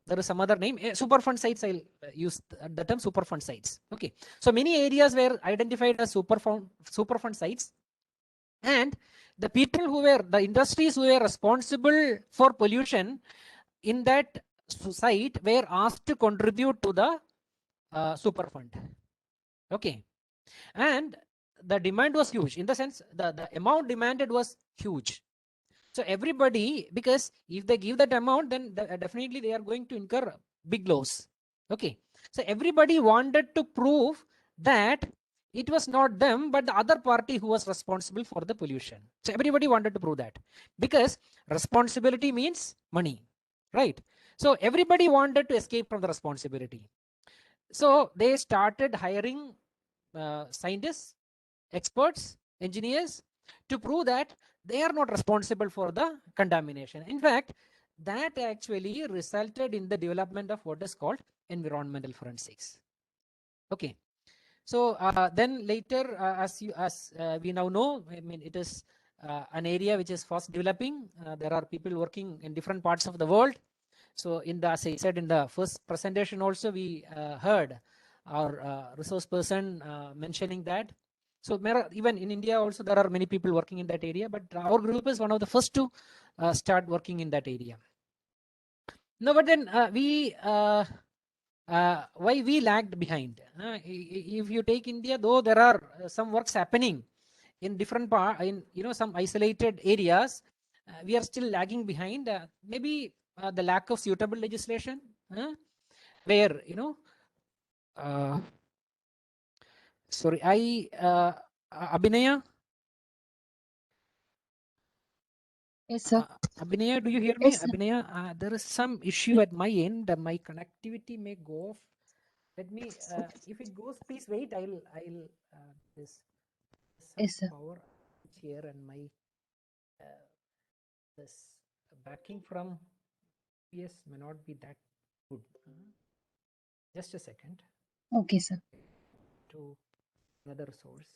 There is some other name. Superfund sites, I'll use the term Superfund sites. Okay. So many areas were identified as Superfund sites. And the people who were, the industries who were responsible for pollution in that site were asked to contribute to the Superfund. Okay. And the demand was huge, in the sense the amount demanded was huge. So everybody, because if they give that amount, then definitely they are going to incur big loss. Okay. So everybody wanted to prove that it was not them, but the other party who was responsible for the pollution. So everybody wanted to prove that, because responsibility means money, right? So everybody wanted to escape from the responsibility. So they started hiring scientists, experts, engineers to prove that they are not responsible for the contamination. In fact, that actually resulted in the development of what is called environmental forensics. Okay. So then later, as we now know, I mean, it is an area which is fast developing. There are people working in different parts of the world. So as I said in the first presentation also, we heard our resource person mentioning that. So even in India also, there are many people working in that area, but our group is one of the first to start working in that area. No, but then why we lagged behind? If you take India, though there are some works happening in different some isolated areas, we are still lagging behind. Maybe the lack of suitable legislation, where sorry, Abhinaya. Yes, sir. Abhinaya, do you hear me? Yes, sir. Abhinaya, there is some issue at my end. My connectivity may go off. Let me, if it goes, please wait. I'll this some Yes, sir. power here, and my this backing from PS may not be that good. Just a second. Okay, sir. To another source.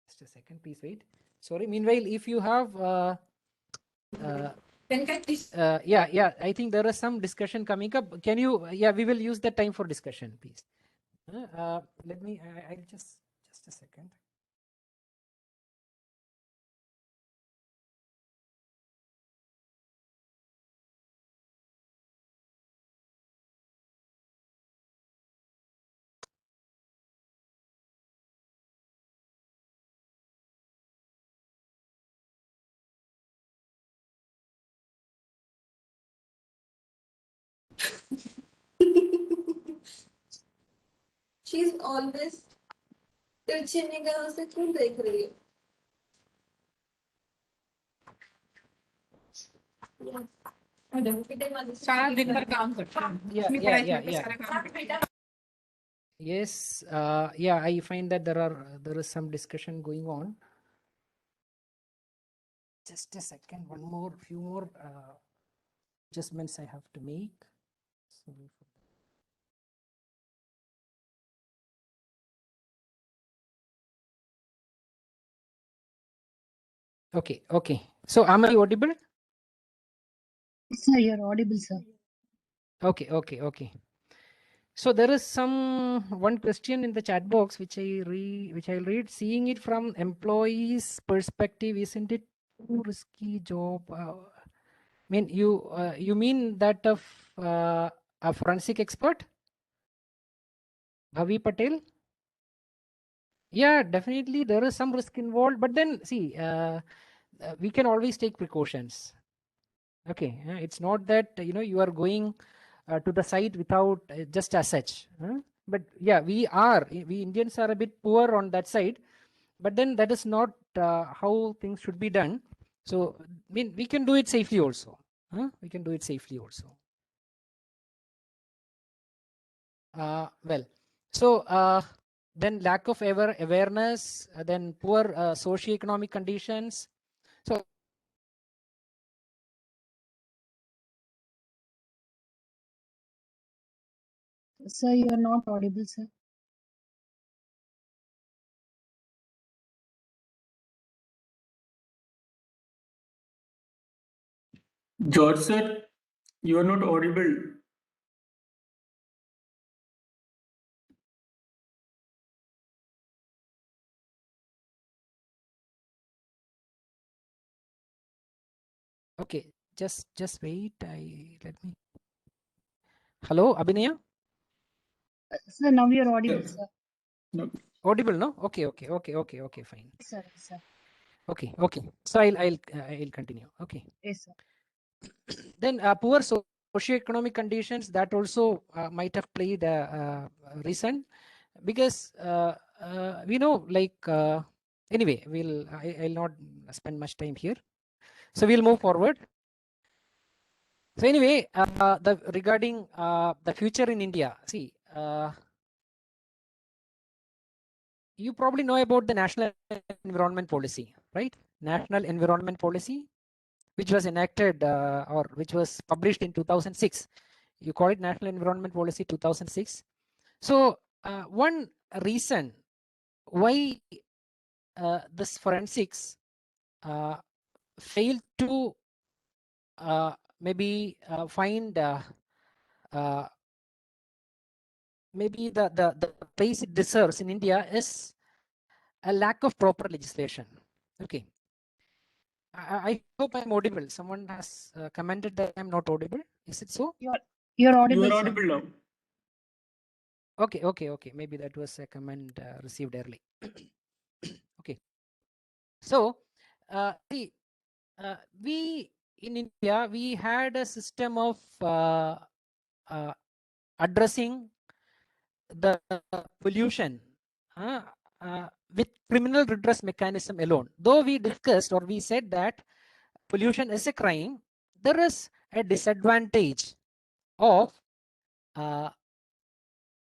Just a second, please wait. Sorry. Meanwhile, if you have yeah, I think there is some discussion coming up. Can you, we will use that time for discussion, please. Let me, I'll just a second. She's always तिरछे निगाहों से क्यों देख रही है? सारा दिन भर काम करता हूँ। Yes, I find that there is some discussion going on. Just a second, few more adjustments I have to make. Sorry for that. Okay. So am I audible? Sir, you're audible, sir. Okay. So there is one question in the chat box which I'll read. Seeing it from employees' perspective, isn't it too risky job? I mean, you mean that of a forensic expert, Bhavi Patel? Yeah, definitely there is some risk involved, but then see, we can always take precautions. Okay, it's not that you are going to the site without just as such. But yeah, we Indians are a bit poor on that side, but then that is not how things should be done. So I mean, we can do it safely also. We can do it safely also. Well, so then lack of awareness, then poor socioeconomic conditions. So Sir, you are not audible, sir. George sir, you are not audible. Okay, just wait. Let me. Hello, Abhinaya? Sir, now you are audible, sir. No. Audible, no? Okay, fine. Yes, sir. Yes, sir. Okay. So I'll continue. Okay. Yes, sir. Then poor socioeconomic conditions that also might have played a reason, because we know, like, anyway, I'll not spend much time here. So we'll move forward. So anyway, regarding the future in India, see, you probably know about the National Environment Policy, right? National Environment Policy, which was enacted or which was published in 2006. You call it National Environment Policy 2006. So one reason why this forensics failed to maybe find maybe the place it deserves in India is a lack of proper legislation. Okay. I hope I'm audible. Someone has commented that I'm not audible. Is it so? You're audible, You are sir. audible now. Okay. Maybe that was a comment received early. Okay. So, see, we in India, we had a system of addressing the pollution with criminal redress mechanism alone. Though we discussed or we said that pollution is a crime, there is a disadvantage of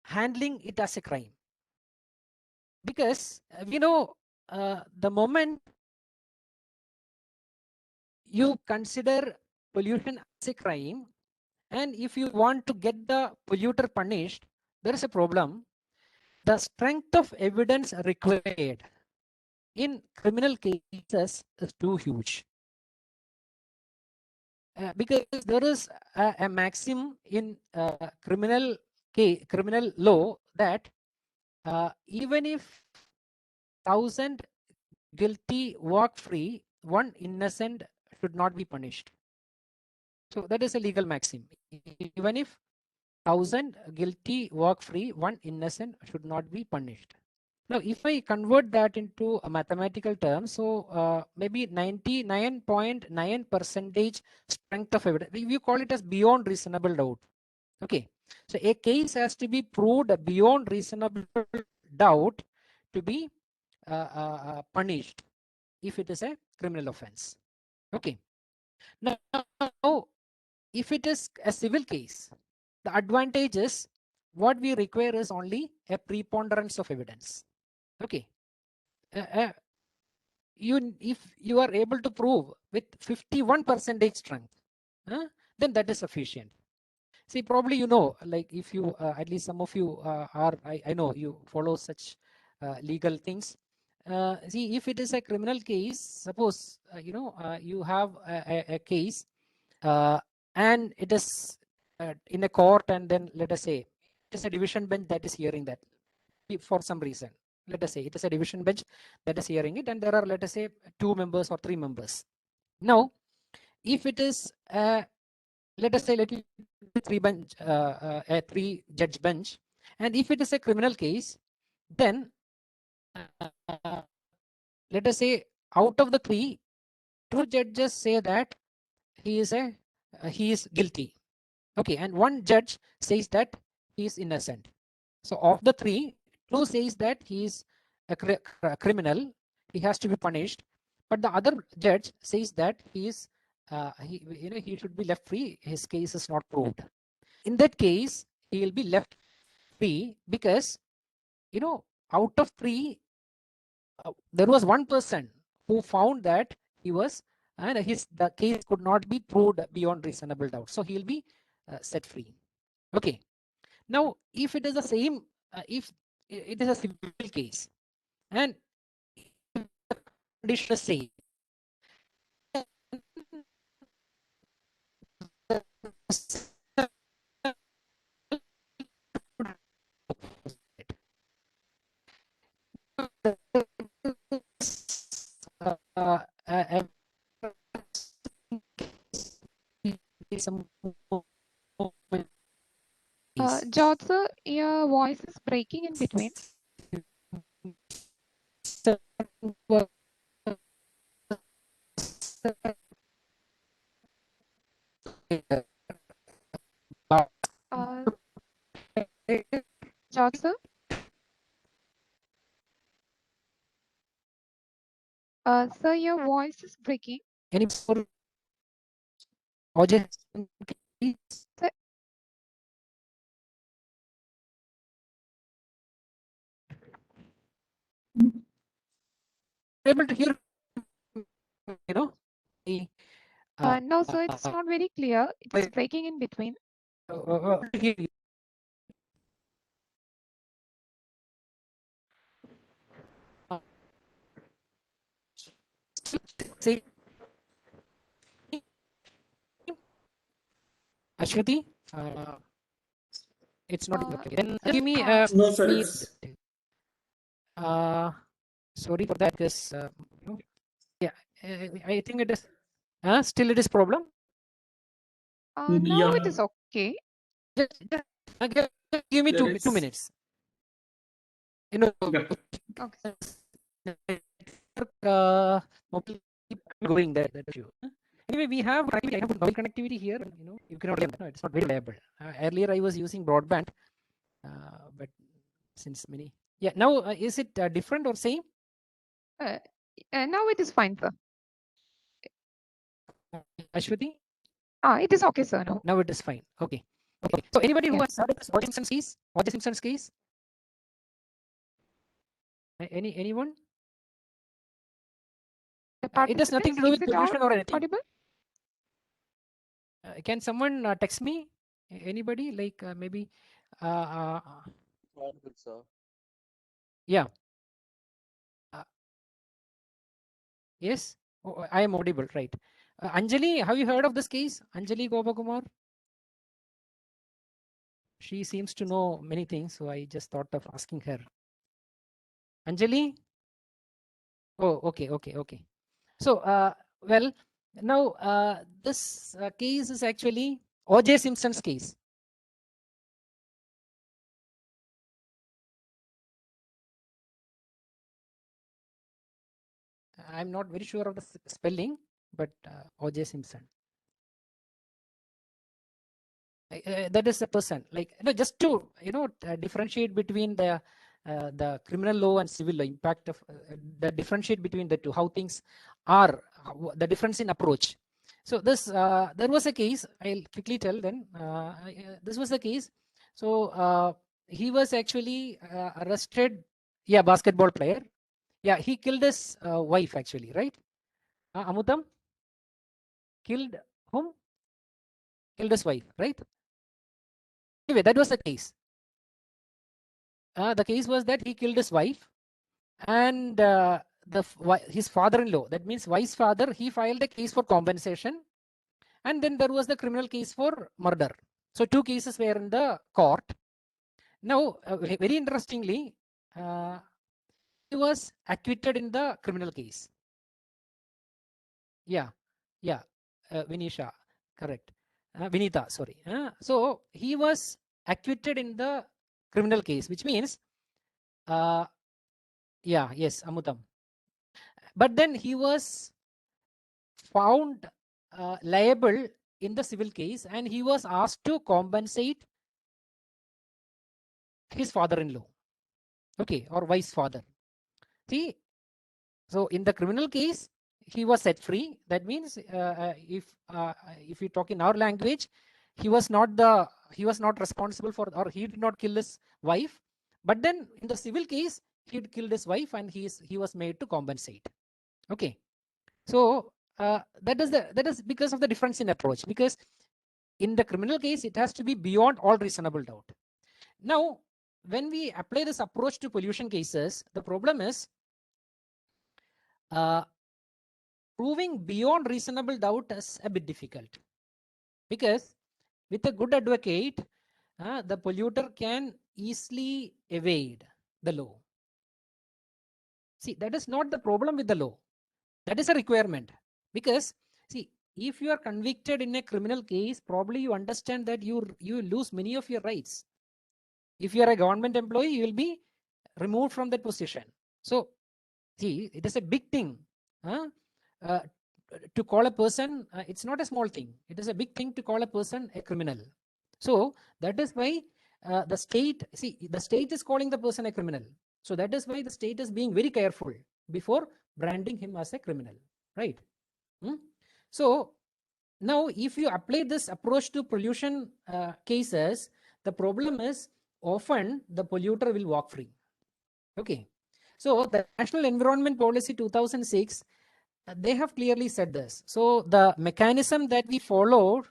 handling it as a crime, because we know the moment you consider pollution as a crime, and if you want to get the polluter punished, there is a problem. The strength of evidence required in criminal cases is too huge, because there is a maxim in criminal law that even if 1,000 guilty walk free, one innocent should not be punished. So that is a legal maxim. Even if 1,000 guilty walk free, one innocent should not be punished. Now, if I convert that into a mathematical term, so maybe 99.9% strength of evidence, we call it as beyond reasonable doubt. Okay, so a case has to be proved beyond reasonable doubt to be punished if it is a criminal offense. Okay, now if it is a civil case, the advantage is what we require is only a preponderance of evidence. Okay, if you are able to prove with 51% strength, then that is sufficient. See, probably you know, like if you at least some of you are, I know you follow such legal things. See, if it is a criminal case, suppose you have a case and it is in a court, and then let us say it is a division bench that is hearing that for some reason. Let us say it is a division bench that is hearing it, and there are, let us say, 2 members or 3 members. Now, if it is let us say let it be 3 judge bench, and if it is a criminal case, then let us say out of the 3, 2 judges say that he is guilty. Okay, and 1 judge says that he is innocent. So of the 3, 2 says that he is a criminal, he has to be punished, but the other judge says that he is he should be left free, his case is not proved. In that case, he will be left free because out of 3, there was 1 person who found that he was, and the case could not be proved beyond reasonable doubt, so he will be set free. Okay, Now, if it is the same, if it is a civil case and condition is same, some George, sir, your voice is breaking in between. George, sir? Sir, your voice is breaking. Any more objects? Sir, Able to hear, you know? no, sir, it's not very clear. It is breaking in between. Hear you. Say, Ashwati, it's not okay. Then give me No, sir. me. It's Sorry for that, because yeah, I think it is. Still, it is problem. Now it yeah. is okay. Just give me There 2 is- 2 minutes. You know, Yeah. Okay. mobile going there. That issue. Anyway, we have mobile connectivity here. You know, you cannot. No, it's not very reliable. Earlier, I was using broadband, but since many. Yeah. Now, is it different or same? Now it is fine, sir. Ashwati? It is okay, sir. Now. Now it is fine. Okay. Okay. So anybody who Yeah. has heard of this O.J. Simpson's case? O.J. Simpson's case? Anyone? The It has nothing to do with participants, is it pollution or anything. audible? Can someone text me? Anybody? Like maybe. Audible, sir. Yeah. Yes. Oh, I am audible, right? Anjali, have you heard of this case? Anjali Gopakumar? She seems to know many things, so I just thought of asking her. Anjali? Oh, okay, okay, okay. So, well, now this case is actually O.J. Simpson's case. I'm not very sure of the spelling, but O.J. Simpson. That is a person. Like, just to differentiate between the criminal law and civil law, impact of the differentiate between the two, how things are, the difference in approach. So this there was a case. I'll quickly tell. Then this was the case. So he was actually arrested. Yeah, basketball player. Yeah, he killed his wife actually, right? Amutam killed whom? Killed his wife, right? Anyway, that was the case. The case was that he killed his wife, and his father-in-law, that means wife's father, he filed a case for compensation, and then there was the criminal case for murder. So two cases were in the court. Now, very interestingly, he was acquitted in the criminal case. Yeah, yeah, Vinisha, correct. Vinita, sorry. So he was acquitted in the criminal case, which means, yeah, yes, Amutam. But then he was found liable in the civil case, and he was asked to compensate his father-in-law, okay, or wife's father. See, so in the criminal case, he was set free. That means if we talk in our language, he was not responsible for, or he did not kill his wife. But then in the civil case, he killed his wife, and he was made to compensate. Okay, so that is because of the difference in approach. Because in the criminal case, it has to be beyond all reasonable doubt. Now, when we apply this approach to pollution cases, the problem is proving beyond reasonable doubt is a bit difficult, because with a good advocate, the polluter can easily evade the law. See, that is not the problem with the law. That is a requirement. Because, see, if you are convicted in a criminal case, probably you understand that you lose many of your rights. If you are a government employee, you will be removed from that position. So, see, it is a big thing. To call a person, it's not a small thing. It is a big thing to call a person a criminal. So that is why the state is calling the person a criminal. So that is why the state is being very careful before branding him as a criminal, right? So now, if you apply this approach to pollution cases, the problem is often the polluter will walk free. Okay. So the National Environment Policy 2006, they have clearly said this. So the mechanism that we followed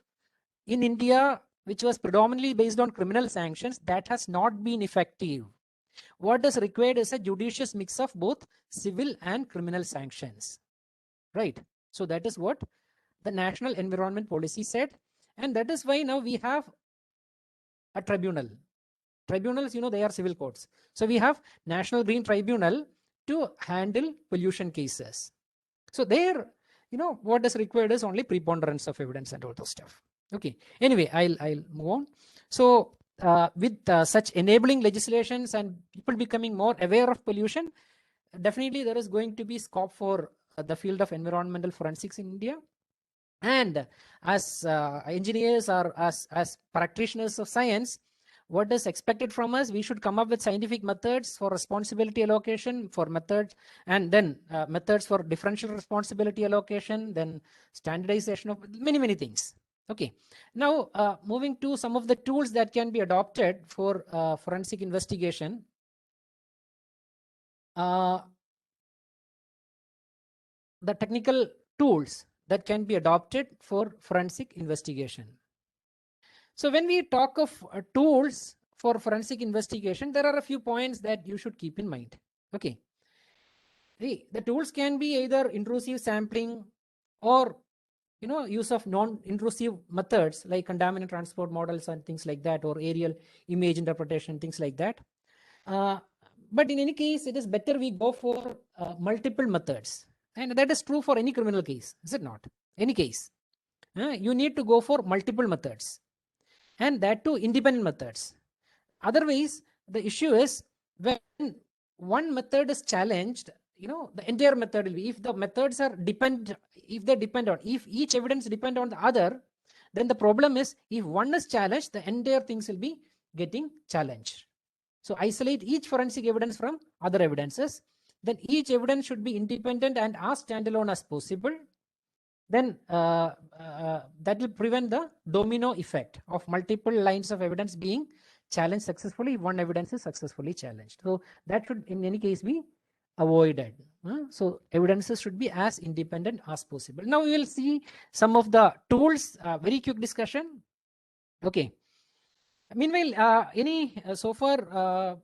in India, which was predominantly based on criminal sanctions, that has not been effective. What is required is a judicious mix of both civil and criminal sanctions, right? So that is what the National Environment Policy said, and that is why now we have a tribunal. Tribunals, they are civil courts. So we have National Green Tribunal to handle pollution cases. So there, what is required is only preponderance of evidence and all those stuff. Okay. Anyway, I'll move on. So with such enabling legislations and people becoming more aware of pollution, definitely there is going to be scope for the field of environmental forensics in India. And as engineers or as practitioners of science, what is expected from us? We should come up with scientific methods for responsibility allocation, for methods, and then methods for differential responsibility allocation, then standardization of many things. Okay. Now, moving to some of the tools that can be adopted for forensic investigation. The technical tools that can be adopted for forensic investigation. So when we talk of tools for forensic investigation, there are a few points that you should keep in mind. Okay. The tools can be either intrusive sampling or use of non-intrusive methods like contaminant transport models and things like that, or aerial image interpretation, things like that. But in any case, it is better we go for multiple methods. And that is true for any criminal case, is it not? Any case. You need to go for multiple methods. And that too independent methods. Otherwise, the issue is when one method is challenged, the entire method will be, if the methods are if each evidence depend on the other, then the problem is if one is challenged, the entire things will be getting challenged. So isolate each forensic evidence from other evidences. Then each evidence should be independent and as standalone as possible. Then that will prevent the domino effect of multiple lines of evidence being challenged successfully if one evidence is successfully challenged. So that should in any case be avoided. So evidences should be as independent as possible. Now we will see some of the tools, very quick discussion. Okay. Meanwhile, so far,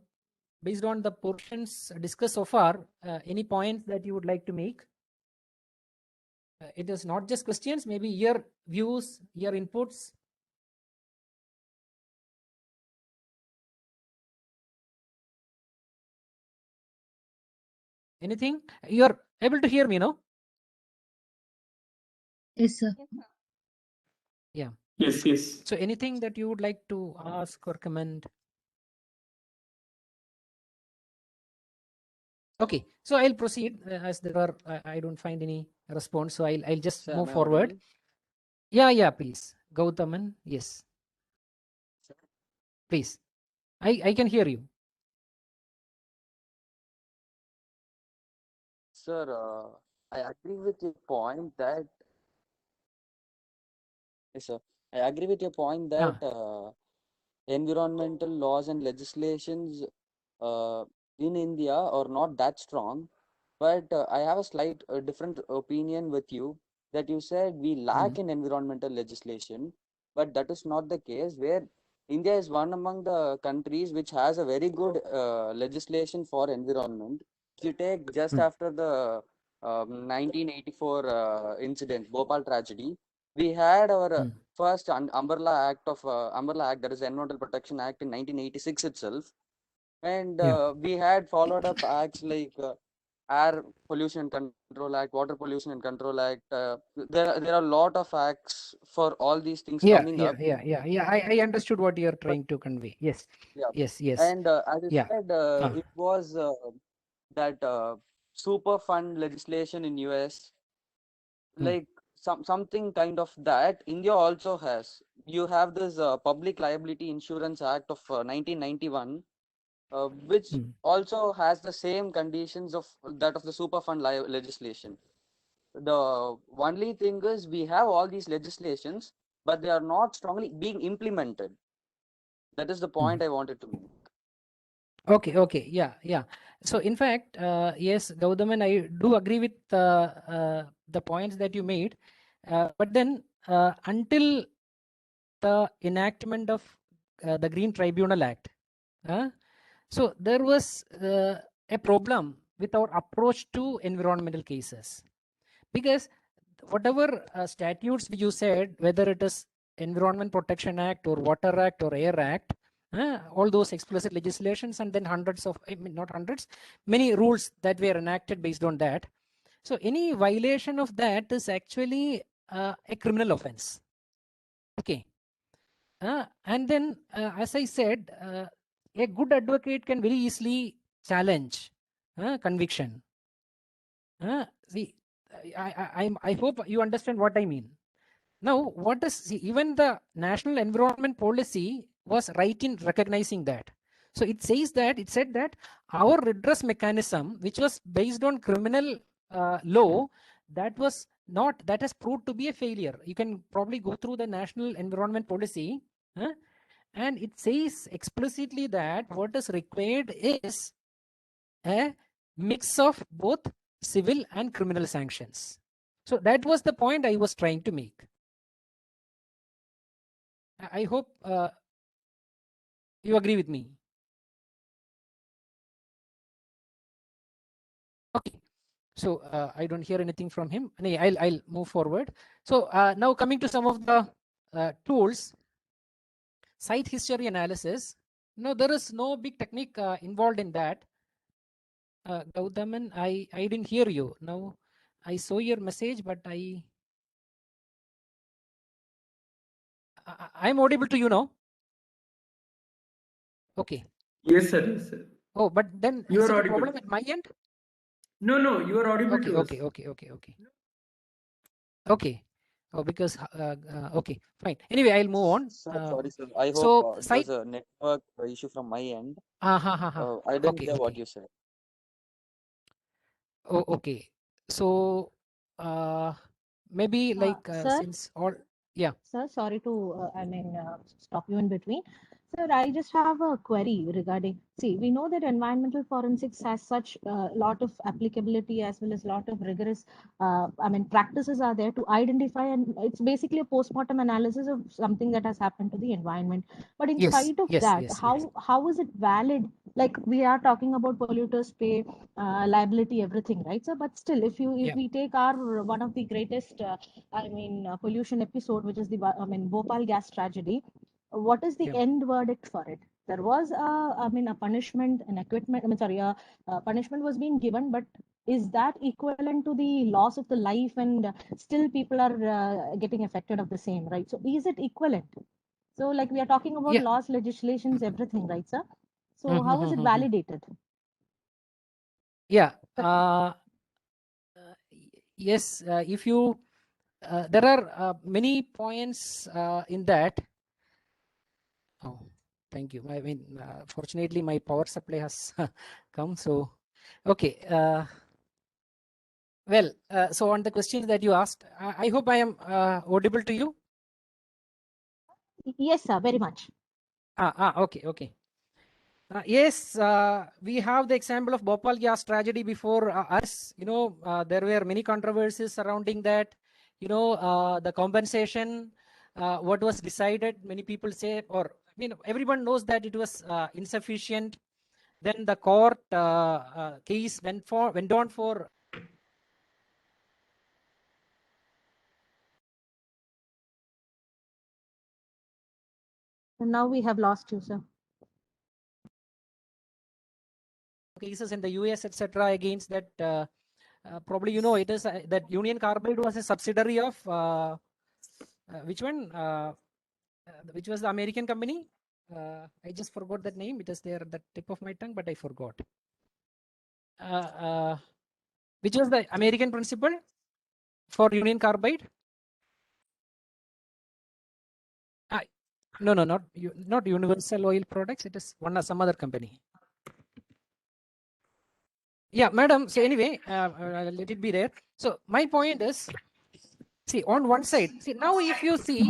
based on the portions discussed so far, any points that you would like to make? It is not just questions, maybe your views, your inputs. Anything? You're able to hear me, no? Yes, sir. Yeah. Yes. So anything that you would like to ask or comment? Okay, so I'll proceed as there are, I don't find any response, so I'll just move forward. Yeah, please. Gautaman, yes. Please. I can hear you. Sir, I agree with your point that yes, sir. I agree with your point that environmental laws and legislations in India are not that strong. But I have a slight different opinion with you that you said we lack in environmental legislation, but that is not the case. Where India is one among the countries which has a very good legislation for environment. If you take just after the 1984 incident, Bhopal tragedy, we had our first Umbrella Act of Umbrella Act, that is Environmental Protection Act in 1986 itself, and we had followed up acts like Air Pollution Control Act, Water Pollution and Control Act. There are a lot of acts for all these things coming up. I understood what you're trying to convey. Yes. Yeah. Yes. And as I Yeah. said, it was that super fund legislation in US, like something kind of that. India also has. You have this Public Liability Insurance Act of 1991, which also has the same conditions of that of the super fund legislation. The only thing is we have all these legislations, but they are not strongly being implemented. That is the point I wanted to make. Okay. Yeah. So in fact, yes, Gautam, I do agree with the points that you made. But then until the enactment of the Green Tribunal Act, so there was a problem with our approach to environmental cases, because whatever statutes you said, whether it is Environment Protection Act or Water Act or Air Act, all those explicit legislations, and then hundreds of, I mean, not hundreds, many rules that were enacted based on that. So any violation of that is actually a criminal offense. Okay. And then, as I said, a good advocate can very easily challenge conviction. See, I hope you understand what I mean. Now, what is, see, even the National Environment Policy was right in recognizing that. So it said that our redress mechanism, which was based on criminal law, that has proved to be a failure. You can probably go through the National Environment Policy, and it says explicitly that what is required is a mix of both civil and criminal sanctions. So that was the point I was trying to make. I hope you agree with me. Okay. So I don't hear anything from him. I'll move forward. So now coming to some of the tools, site history analysis. No, there is no big technique involved in that. Gautaman, I didn't hear you. Now I saw your message, but I'm audible to you now. Okay. Yes, sir. Yes, sir. Oh, but then You is are it a audible. problem at my end? No, you are audible to us. Okay. Oh, because okay, fine. Anyway, I'll move on. Sorry, sir. I hope so it was a network issue from my end. I didn't hear what you said. Oh, okay. So maybe like Sir? since all, yeah. Sir, sorry to stop you in between. Sir, I just have a query regarding, see, we know that environmental forensics has such a lot of applicability as well as a lot of rigorous, practices are there to identify, and it's basically a postmortem analysis of something that has happened to the environment. But in spite of that, how is it valid? Like we are talking about polluters pay, liability, everything, right, sir? But still, if we take our one of the greatest, pollution episode, which is the Bhopal gas tragedy, what is the end verdict for it? There was a punishment, an acquitment. A punishment was being given, but is that equivalent to the loss of the life? And still, people are getting affected of the same, right? So, is it equivalent? So, like we are talking about laws, legislations, everything, right, sir? So, how is it validated? Yeah. Yes. If you there are many points in that. Oh, thank you. I mean, fortunately, my power supply has come. So, okay. Well, so on the questions that you asked, I hope I am audible to you. Yes, sir. Very much. Okay. Yes, we have the example of Bhopal gas tragedy before us. You know, there were many controversies surrounding that. You know, the compensation, what was decided, many people say, or mean, everyone knows that it was insufficient. Then the court case went on for. And now we have lost you, sir. Cases in the US, etc., against that. Probably you know it is that Union Carbide was a subsidiary of which one? Which was the American company? I just forgot that name. It is there at the tip of my tongue, but I forgot. Which was the American principal for Union Carbide? No, not Universal Oil Products. It is some other company. Yeah, madam. So anyway, let it be there. So my point is, see, on one side, see now if you see,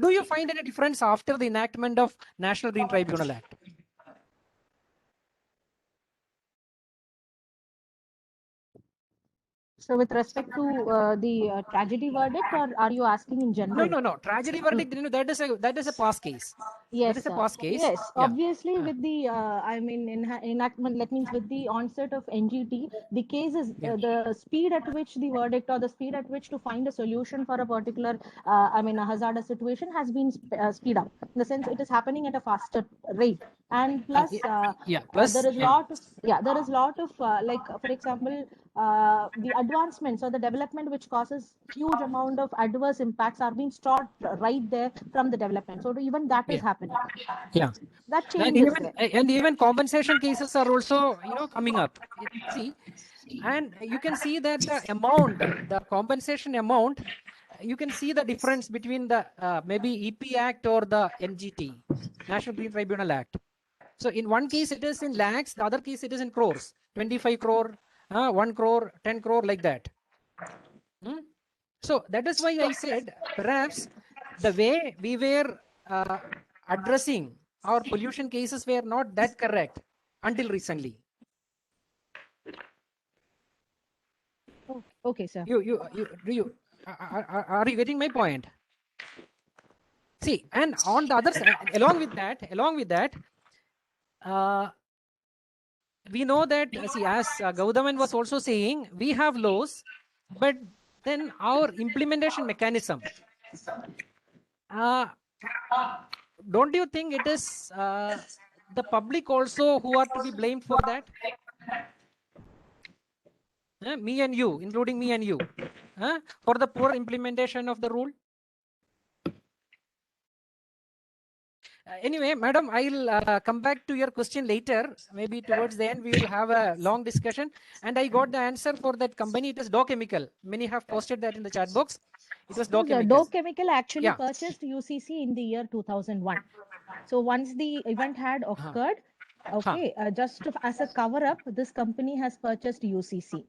do you find any difference after the enactment of National Green Tribunal Act? So with respect to the tragedy verdict, or are you asking in general? No. Tragedy verdict, that is a past case. Yes, that is a past case. Yes, Yeah. Obviously, with the I mean enactment, that means with the onset of NGT, the case is the speed at which the verdict or the speed at which to find a solution for a particular I mean a hazardous situation has been speed up. In the sense, it is happening at a faster rate, and plus plus there is lot of like for example the advancements or the development which causes huge amount of adverse impacts are being stopped right there from the development. So even that is happening. Yeah, that changes and even compensation cases are also coming up. See, and you can see that the compensation amount, you can see the difference between the maybe EP Act or the NGT, National Green Tribunal Act. So in one case it is in lakhs, the other case it is in crores, 25 crore, 1 crore, 10 crore, like that. So that is why I said perhaps the way we were addressing our pollution cases were not that correct until recently. Okay, sir. Are you getting my point? See, and on the other side, along with that, we know that, see, as Gaudaman was also saying, we have laws, but then our implementation mechanism, don't you think it is the public also who are to be blamed for that? Me and you, including me and you, for the poor implementation of the rule? Anyway, madam, I'll come back to your question later. Maybe towards the end, we will have a long discussion. And I got the answer for that company. It is Dow Chemical. Many have posted that in the chat box. It was Dow Chemical. Dow Chemical actually purchased UCC in the year 2001. So once the event had occurred, just as a cover up, this company has purchased UCC.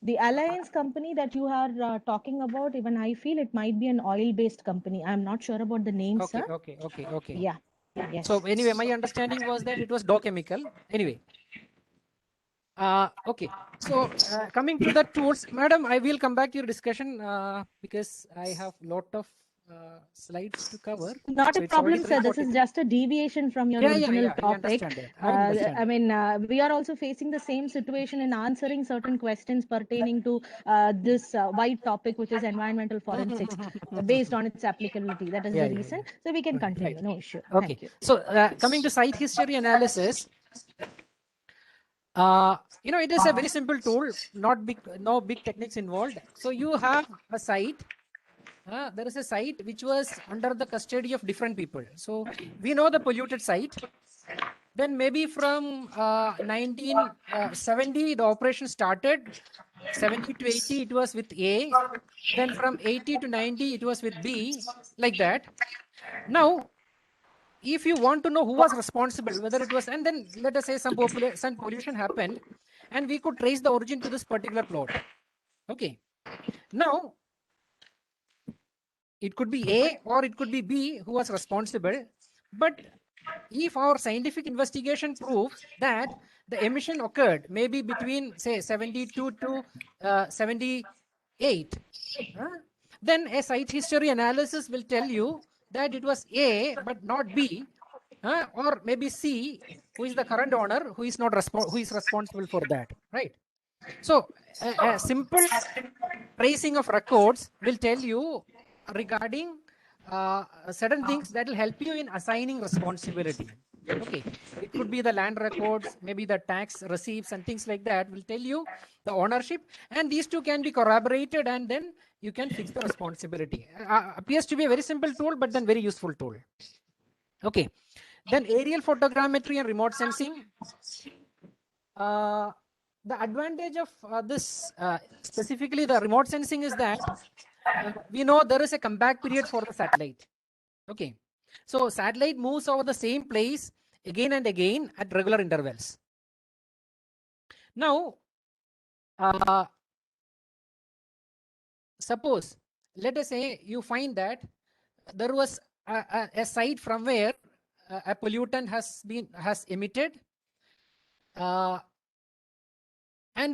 The Alliance company that you are talking about, even I feel it might be an oil-based company. I'm not sure about the name, sir. Okay. Yeah. Yes. So anyway, my understanding was that it was Dow Chemical. Anyway. Okay. So coming to the tools, madam, I will come back to your discussion because I have a lot of slides to cover. Not a problem, sir. This is just a deviation from your original topic. I mean, we are also facing the same situation in answering certain questions pertaining to this wide topic, which is environmental forensics, based on its applicability. That is the reason. So we can continue. No issue. Okay. Thank you. So coming to site history analysis. It is a very simple tool, no big techniques involved. So you have a site. There is a site which was under the custody of different people. So we know the polluted site. Then maybe from 1970, the operation started. 70 to 80, it was with A. Then from 80 to 90, it was with B, like that. Now, if you want to know who was responsible, whether it was, and then let us say some pollution happened, and we could trace the origin to this particular plot. Okay. Now, it could be A or it could be B who was responsible. But if our scientific investigation proves that the emission occurred maybe between, say, 72 to 78, then a site history analysis will tell you that it was A but not B. or maybe C, who is the current owner, who is not who is responsible for that, right? So a simple tracing of records will tell you regarding certain things that will help you in assigning responsibility. Okay, it could be the land records, maybe the tax receipts and things like that will tell you the ownership, and these two can be corroborated, and then you can fix the responsibility. Appears to be a very simple tool, but then very useful tool. Okay, then aerial photogrammetry and remote sensing. The advantage of this, specifically the remote sensing, is that we know there is a comeback period for the satellite. Okay, so satellite moves over the same place again and again at regular intervals. Now, suppose, let us say you find that there was a site from where a pollutant has emitted, and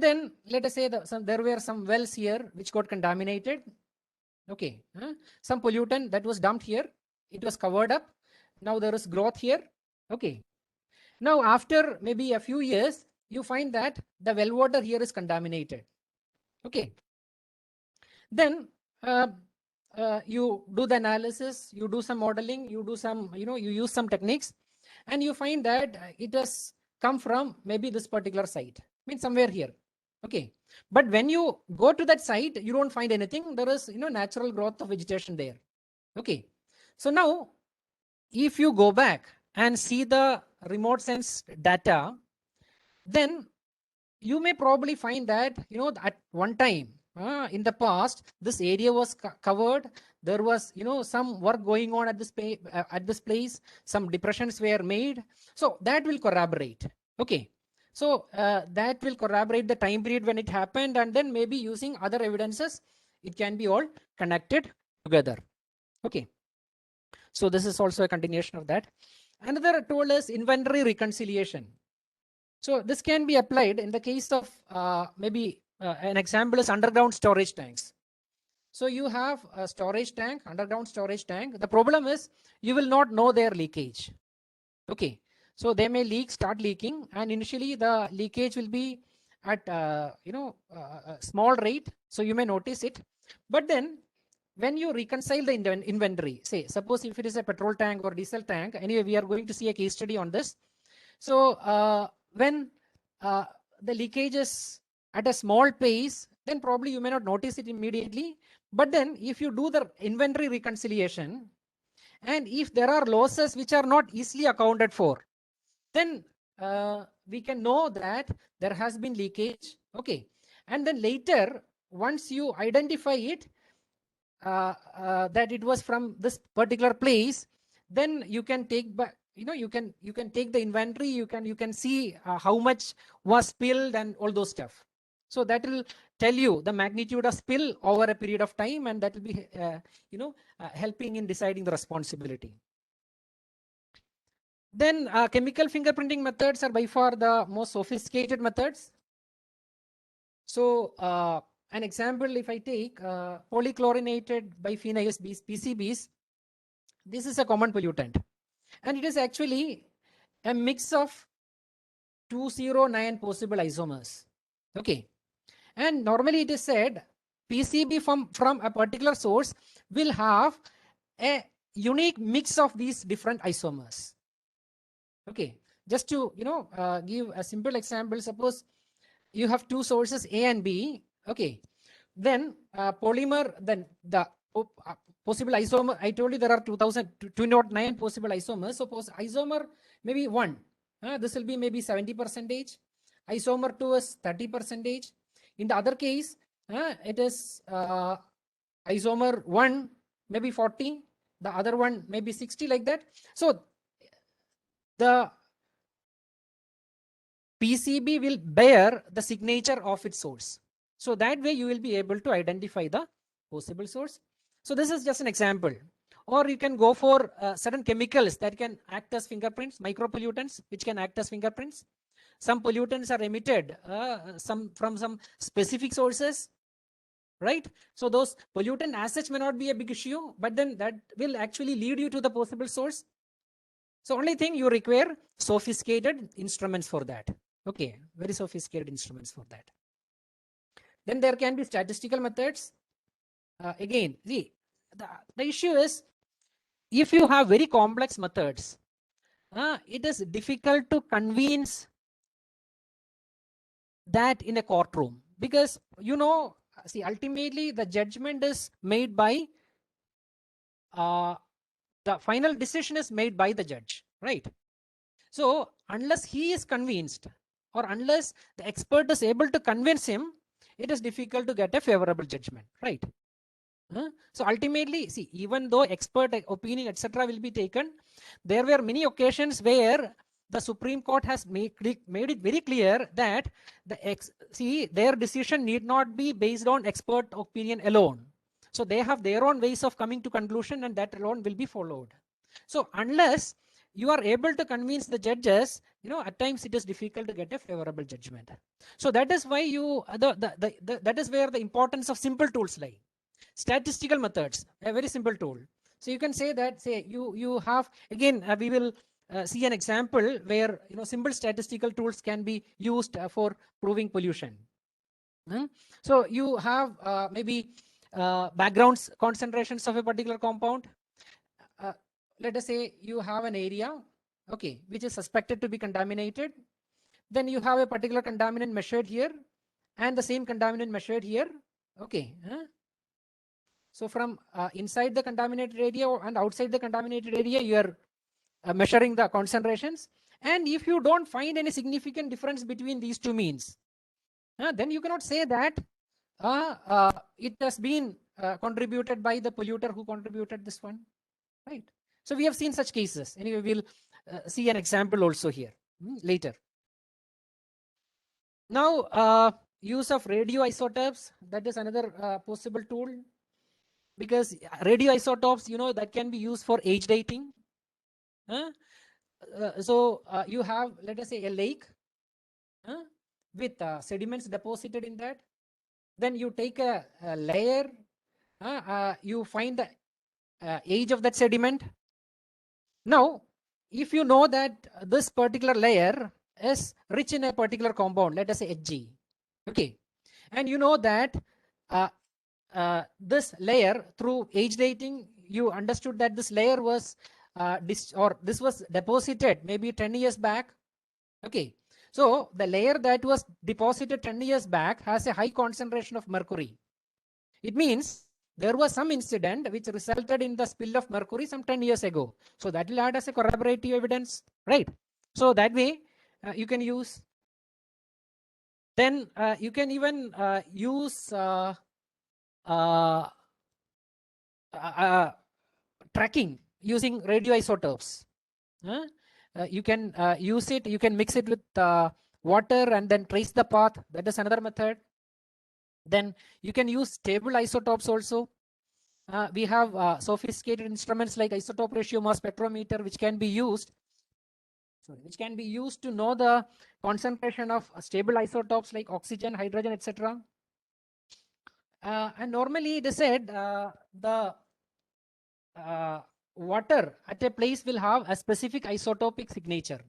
then let us say there were some wells here which got contaminated. Okay, some pollutant that was dumped here, it was covered up. Now there is growth here. Okay, now after maybe a few years, you find that the well water here is contaminated. Okay, then you do the analysis, you do some modeling, you do some, you use some techniques, and you find that it has come from maybe this particular site, means somewhere here. Okay, but when you go to that site, you don't find anything. There is natural growth of vegetation there. Okay, so now if you go back and see the remote sense data, then you may probably find that at one time in the past this area was covered. There was some work going on at this place. Some depressions were made, so that will corroborate. Okay, so that will corroborate the time period when it happened, and then maybe using other evidences it can be all connected together. Okay, so this is also a continuation of that. Another tool is inventory reconciliation. So this can be applied in the case of maybe an example is underground storage tanks. So you have a storage tank, underground storage tank. The problem is you will not know their leakage. Okay, so they may start leaking, and initially the leakage will be at a small rate, so you may notice it. But then when you reconcile the inventory, say suppose if it is a petrol tank or diesel tank, anyway we are going to see a case study on this. So when the leakage is at a small pace, then probably you may not notice it immediately. But then if you do the inventory reconciliation, and if there are losses which are not easily accounted for, then we can know that there has been leakage. Okay, and then later once you identify it that it was from this particular place, then you can take back, you can take the inventory, you can see how much was spilled and all those stuff. So that will tell you the magnitude of spill over a period of time, and that will be helping in deciding the responsibility. Then chemical fingerprinting methods are by far the most sophisticated methods. So an example, if I take polychlorinated biphenyls PCBs, this is a common pollutant, and it is actually a mix of 209 possible isomers. Okay, and normally it is said PCB from a particular source will have a unique mix of these different isomers. Okay, just to give a simple example, suppose you have two sources A and B. Okay, then polymer, then the possible isomer, I told you there are 209 possible isomers. Suppose isomer maybe 1, this will be maybe 70%. Isomer 2 is 30%. In the other case, it is isomer 1 maybe 40, the other one maybe 60, like that. So the PCB will bear the signature of its source. So that way you will be able to identify the possible source. So this is just an example. Or you can go for certain chemicals that can act as fingerprints, micropollutants which can act as fingerprints. Some pollutants are emitted from some specific sources, right? So those pollutant as such may not be a big issue, but then that will actually lead you to the possible source. So only thing you require sophisticated instruments for that. Okay, very sophisticated instruments for that. Then there can be statistical methods. Again, see, the issue is if you have very complex methods, it is difficult to convince that in a courtroom, because see, ultimately the judgment is made by the final decision is made by the judge, right? So unless he is convinced, or unless the expert is able to convince him, it is difficult to get a favorable judgment, right? So ultimately, see, even though expert opinion, etc., will be taken, there were many occasions where the Supreme Court has made it very clear that their decision need not be based on expert opinion alone. So they have their own ways of coming to conclusion, and that alone will be followed. So unless you are able to convince the judges, at times it is difficult to get a favorable judgment. So that is why that is where the importance of simple tools lie. Statistical methods, a very simple tool. So you can say that, say you have, again, we will see an example where simple statistical tools can be used for proving pollution. So you have maybe backgrounds concentrations of a particular compound. Let us say you have an area, okay, which is suspected to be contaminated. Then you have a particular contaminant measured here, and the same contaminant measured here. Okay. So from inside the contaminated area and outside the contaminated area, you are measuring the concentrations. And if you don't find any significant difference between these two means, then you cannot say that it has been contributed by the polluter who contributed this one, right? So we have seen such cases. Anyway, we'll see an example also here later. Now, use of radioisotopes, that is another possible tool, because radioisotopes, that can be used for age dating. So you have, let us say, a lake with sediments deposited in that. Then you take a layer, you find the age of that sediment. Now, if you know that this particular layer is rich in a particular compound, let us say Hg, okay, and you know that this layer, through age dating, you understood that this layer was this was deposited maybe 10 years back, okay. So the layer that was deposited 10 years back has a high concentration of mercury. It means there was some incident which resulted in the spill of mercury some 10 years ago. So that will add as a corroborative evidence, right? So that way you can use. Then you can even use tracking using radioisotopes. You can use it, you can mix it with water and then trace the path. That is another method. Then you can use stable isotopes also. We have sophisticated instruments like isotope ratio mass spectrometer, which can be used to know the concentration of stable isotopes like oxygen, hydrogen, etc. And normally it is said the water at a place will have a specific isotopic signature.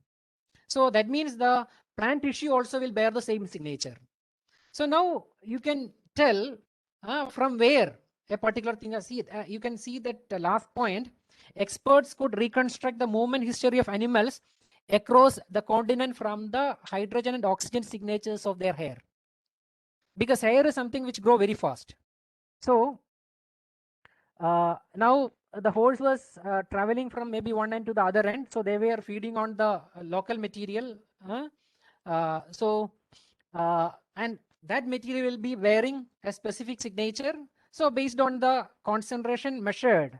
So that means the plant tissue also will bear the same signature. So now you can tell from where a particular thing is. You can see that last point, experts could reconstruct the movement history of animals across the continent from the hydrogen and oxygen signatures of their hair, because hair is something which grow very fast. So now the horse was traveling from maybe one end to the other end, so they were feeding on the local material. And that material will be wearing a specific signature. So based on the concentration measured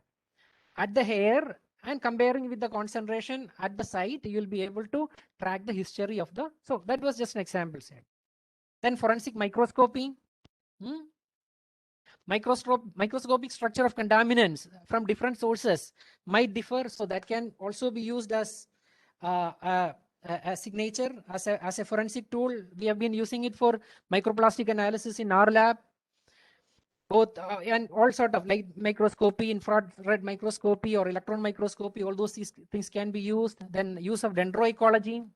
at the hair and comparing with the concentration at the site, you will be able to track the history of the. So that was just an example set. Then forensic microscopy. Microscopic structure of contaminants from different sources might differ. So that can also be used as a signature, as a forensic tool. We have been using it for microplastic analysis in our lab. both and all sort of light microscopy, infrared microscopy, or electron microscopy. All those things can be used. Then use of dendroecology.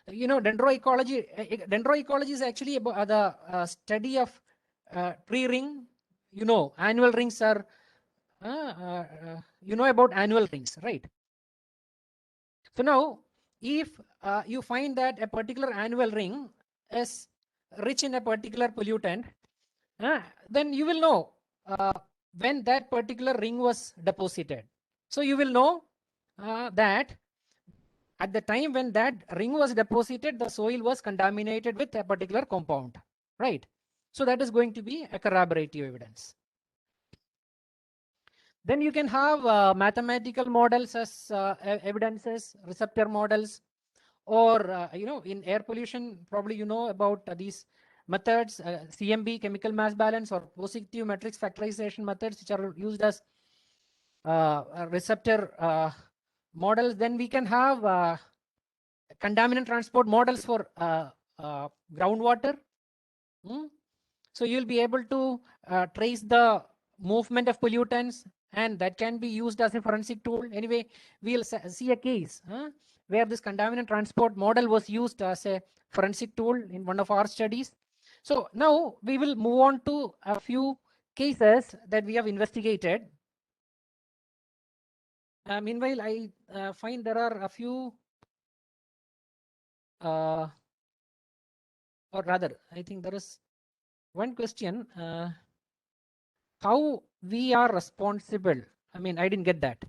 You know, dendroecology is actually about the study of tree ring. You know, annual rings are you know about annual rings, right? So now, if you find that a particular annual ring is rich in a particular pollutant, then you will know when that particular ring was deposited. So you will know that at the time when that ring was deposited, the soil was contaminated with a particular compound, right? So that is going to be a corroborative evidence. Then you can have mathematical models as evidences, receptor models, or you know, in air pollution, probably you know about these methods, CMB, chemical mass balance, or positive matrix factorization methods, which are used as receptor models. Then we can have contaminant transport models for groundwater. So you'll be able to trace the movement of pollutants, and that can be used as a forensic tool. Anyway, we'll see a case where this contaminant transport model was used as a forensic tool in one of our studies. So now we will move on to a few cases that we have investigated. Meanwhile, I find there are a few, or rather, I think there is one question. How we are responsible? I mean, I didn't get that.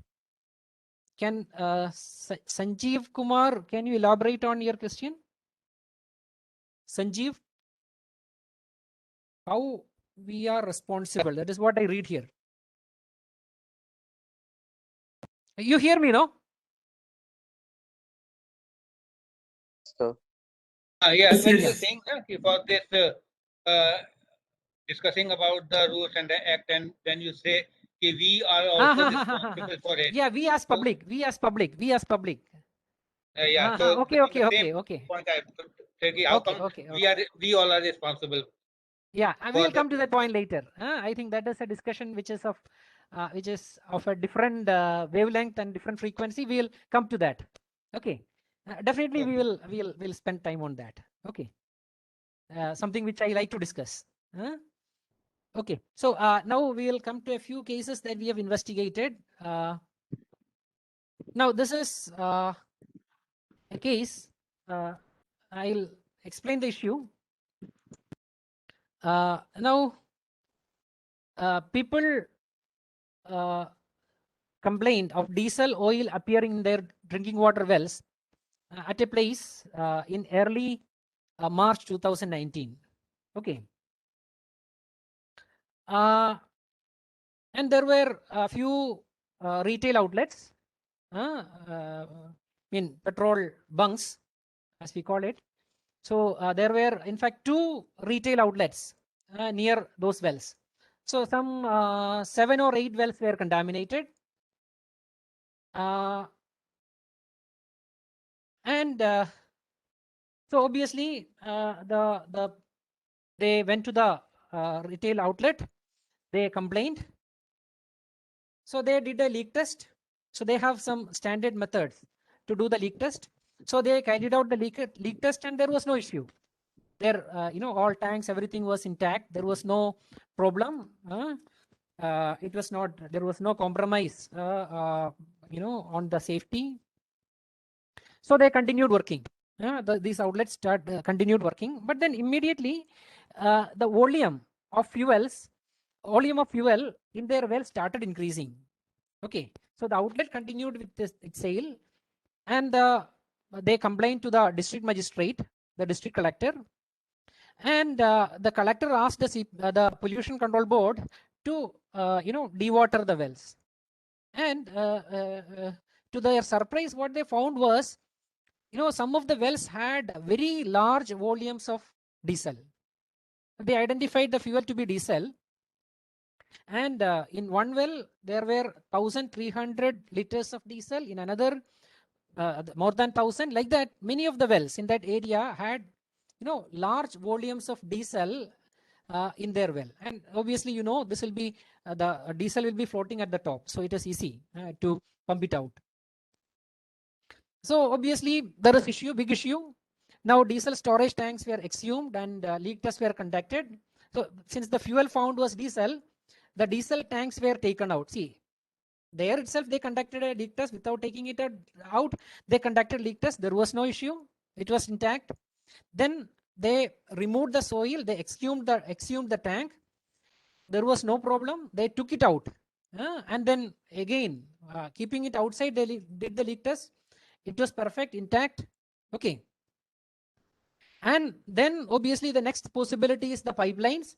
Can Sanjeev Kumar, can you elaborate on your question? Sanjeev, how we are responsible? That is what I read here. You hear me, no? So Yes, when yes. you think for this discussing about the rules and the act, and then you say we are also responsible for it. Yeah, we as public, we as public. Yeah, so Okay. point I take, how come we all are responsible? Yeah, and we will come to that point later. I think that is a discussion which is of a different wavelength and different frequency. We will come to that. Okay, definitely we'll spend time on that. Okay, something which I like to discuss. Okay, so now we will come to a few cases that we have investigated. Now this is a case. I'll explain the issue. Now people complained of diesel oil appearing in their drinking water wells at a place in early March 2019. Okay. And there were a few retail outlets, petrol bunks, as we call it. So there were, in fact, 2 retail outlets near those wells. So some 7 or 8 wells were contaminated. And so obviously they went to the retail outlet, they complained. So they did a leak test. So they have some standard methods to do the leak test. So they carried out the leak test, and there was no issue. There, all tanks, everything was intact. There was no problem. It was not. There was no compromise. On the safety. So they continued working. These outlets continued working, but then immediately the volume of fuel in their well started increasing. Okay, so the outlet continued with its sale, and they complained to the district magistrate, the district collector, and the collector asked the pollution control board to dewater the wells. And to their surprise, what they found was, some of the wells had very large volumes of diesel. They identified the fuel to be diesel. And in one well, there were 1,300 liters of diesel. In another, more than 1,000. Like that, many of the wells in that area had, large volumes of diesel in their well. And obviously, this will be the diesel will be floating at the top, so it is easy to pump it out. So obviously there is big issue. Now diesel storage tanks were exhumed and leak tests were conducted. So since the fuel found was diesel, the diesel tanks were taken out. See, there itself they conducted a leak test without taking it out. They conducted leak test. There was no issue. It was intact. Then they removed the soil. They exhumed the tank. There was no problem. They took it out. And then again, keeping it outside, they did the leak test. It was perfect, intact. Okay. And then obviously the next possibility is the pipelines.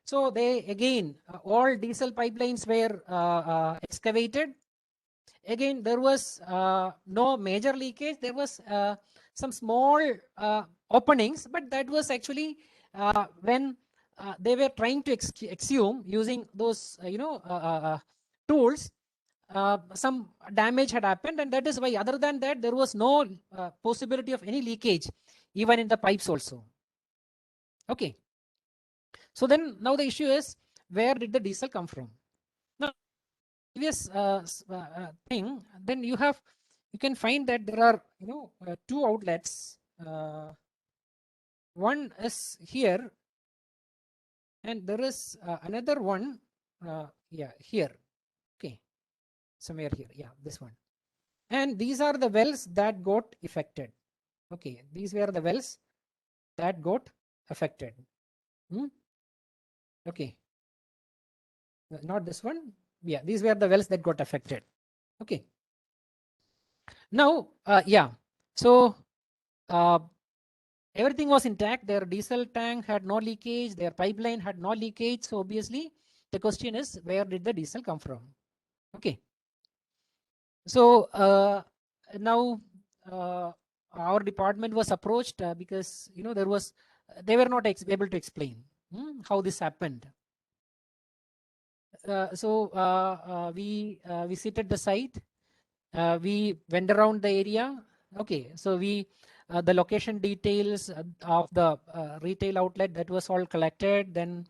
So they again, all diesel pipelines were excavated. Again, there was no major leakage. There was some small openings, but that was actually when they were trying to exhume using those tools. Some damage had happened, and that is why, other than that, there was no possibility of any leakage, even in the pipes also. Okay. So then now the issue is, where did the diesel come from? Now, previous thing, then you can find that there are two outlets. One is here, and there is another one here. Okay, somewhere here. Yeah, this one. And these are the wells that got affected. Okay, these were the wells that got affected. Okay, not this one. Yeah, these were the wells that got affected. Okay. Now, so everything was intact. Their diesel tank had no leakage. Their pipeline had no leakage. So obviously, the question is, where did the diesel come from? Okay. So now our department was approached because they were not able to explain how this happened. So we visited the site. We went around the area. Okay, so the location details of the retail outlet, that was all collected. Then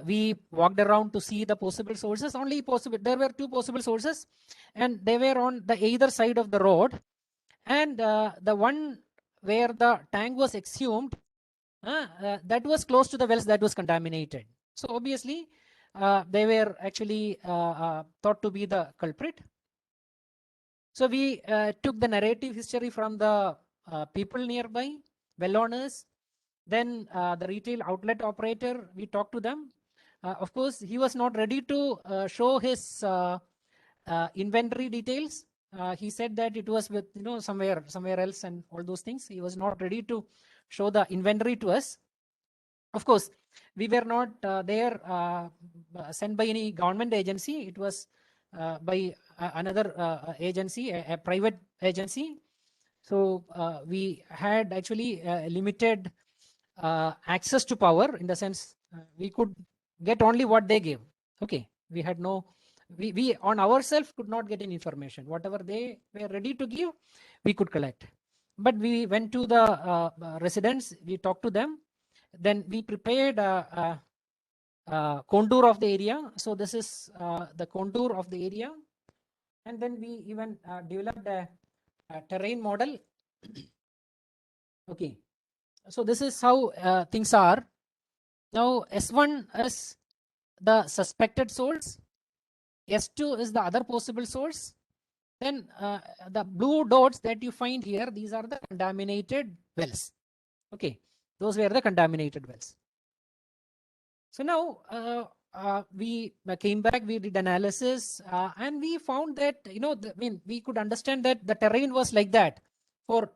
we walked around to see the possible sources. There were two possible sources, and they were on the either side of the road. And the one where the tank was exhumed, that was close to the wells that was contaminated. So obviously, they were actually thought to be the culprit. So we took the narrative history from the people nearby, well owners, then the retail outlet operator. We talked to them. Of course, he was not ready to show his inventory details. He said that it was with somewhere else and all those things. He was not ready to show the inventory to us. Of course, we were not there sent by any government agency. It was by another agency, a private agency. So we had actually limited access to power, in the sense we could get only what they gave. Okay, we had we on ourselves could not get any information. Whatever they were ready to give, we could collect. But we went to the residents, we talked to them, then we prepared a contour of the area. So this is the contour of the area, and then we even developed a terrain model. Okay, so this is how things are. Now S1 is the suspected source, S2 is the other possible source. Then the blue dots that you find here, these are the contaminated wells. Okay, those were the contaminated wells. So now we came back, we did analysis, and we found that we could understand that the terrain was like that for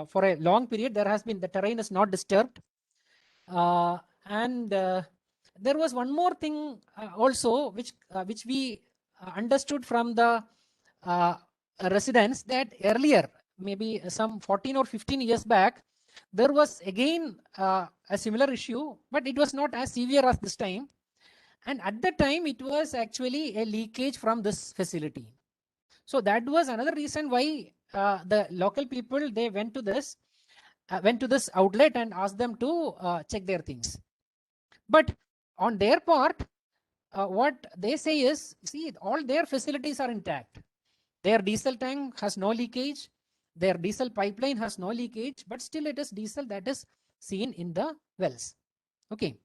for a long period. The terrain is not disturbed, and there was one more thing also which we understood from the residents, that earlier, maybe some 14 or 15 years back, there was again a similar issue, but it was not as severe as this time. And at the time, it was actually a leakage from this facility. So that was another reason why the local people, they went to this outlet and asked them to check their things. But on their part, what they say is, see, all their facilities are intact. Their diesel tank has no leakage. Their diesel pipeline has no leakage, but still it is diesel that is seen in the wells. Okay.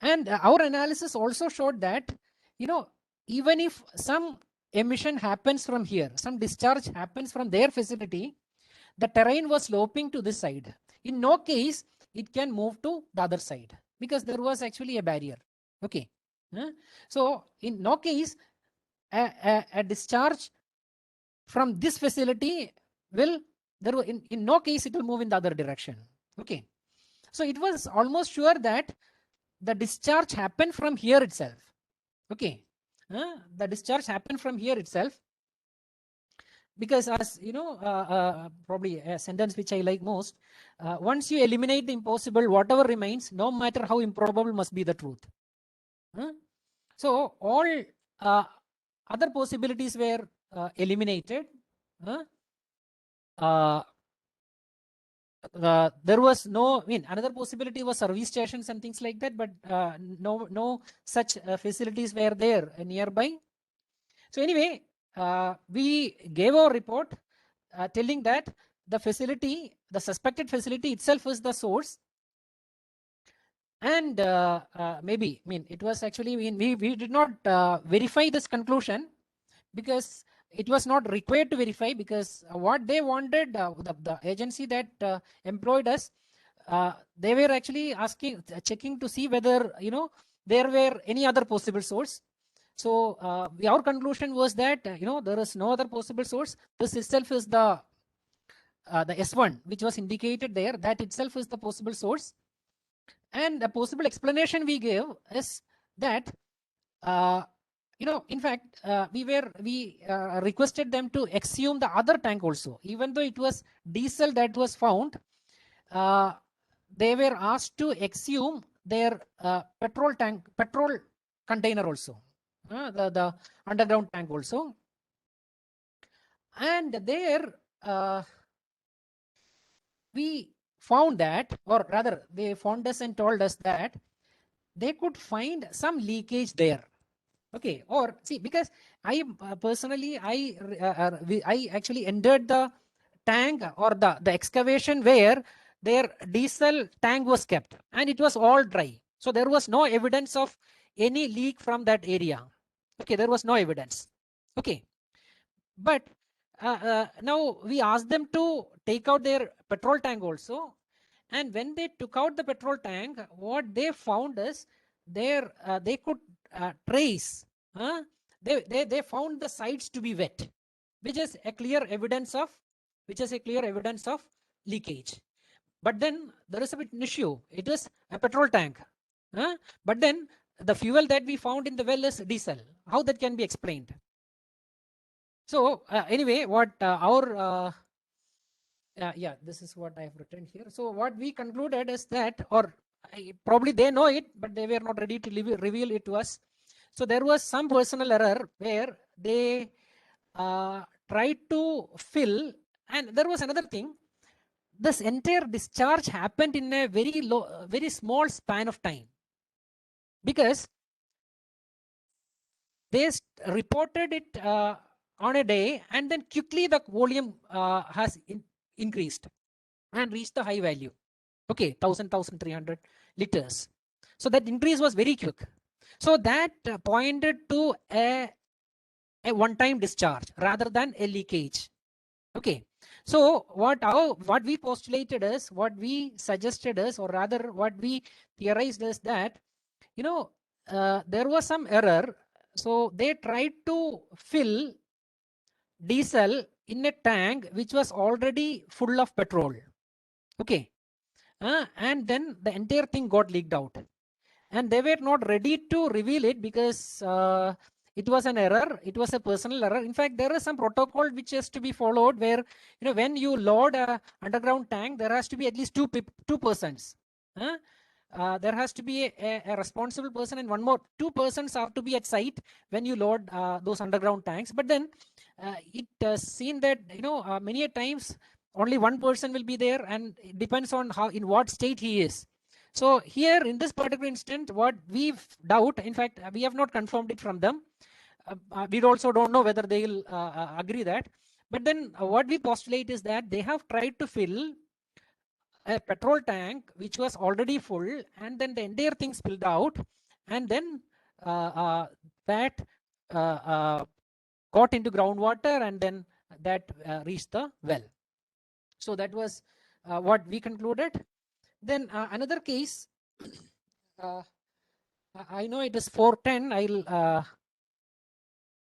And our analysis also showed that, even if some emission happens from here, some discharge happens from their facility, the terrain was sloping to this side. In no case, it can move to the other side because there was actually a barrier. Okay. So in no case, a discharge from this facility will, in no case it will move in the other direction. Okay. So it was almost sure that the discharge happened from here itself. Okay. The discharge happened from here itself. Because as you know, probably a sentence which I like most, once you eliminate the impossible, whatever remains, no matter how improbable, must be the truth. So all other possibilities were eliminated. There was no, another possibility was service stations and things like that, but no such facilities were there nearby. So anyway, we gave our report telling that the facility, the suspected facility itself is the source. And maybe, it was actually, we did not verify this conclusion because it was not required to verify, because what they wanted, the agency that employed us, they were actually checking to see whether, there were any other possible source. So our conclusion was that, there is no other possible source. This itself is the S1, which was indicated there, that itself is the possible source. And the possible explanation we gave is that, in fact, we requested them to exhume the other tank also. Even though it was diesel that was found, they were asked to exhume their petrol container also, the underground tank also. And there we found that, or rather they found us and told us that they could find some leakage there. Okay. Or see, because I personally, I actually entered the tank or the excavation where their diesel tank was kept, and it was all dry. So there was no evidence of any leak from that area. Okay. There was no evidence. Okay. But now we asked them to take out their petrol tank also. And when they took out the petrol tank, what they found is they could trace, they found the sides to be wet, which is a clear evidence of leakage. But then there is a bit issue. It is a petrol tank, but then the fuel that we found in the well is diesel. How that can be explained? So anyway, what this is what I have written here. So what we concluded is that, or probably they know it, but they were not ready to reveal it to us. So there was some personal error where they tried to fill, and there was another thing. This entire discharge happened in a very small span of time, because they reported it on a day, and then quickly the volume has increased and reached the high value. Okay, 1,300 liters. So that increase was very quick. So that pointed to a one-time discharge rather than a leakage. Okay. So what we postulated is, what we suggested is, or rather what we theorized is that, there was some error. So they tried to fill diesel in a tank which was already full of petrol. Okay. And then the entire thing got leaked out, and they were not ready to reveal it because it was an error. It was a personal error. In fact, there is some protocol which has to be followed where, when you load a underground tank, there has to be at least two persons. There has to be a responsible person, and two persons have to be at site when you load those underground tanks. But then it seen that, many a times only one person will be there, and it depends on in what state he is. So here in this particular instance, what we doubt, in fact, we have not confirmed it from them. We also don't know whether they will agree that. But then what we postulate is that they have tried to fill a petrol tank which was already full, and then the entire thing spilled out, and then that got into groundwater, and then that reached the well. So that was what we concluded. Then another case, I know it is 4:10.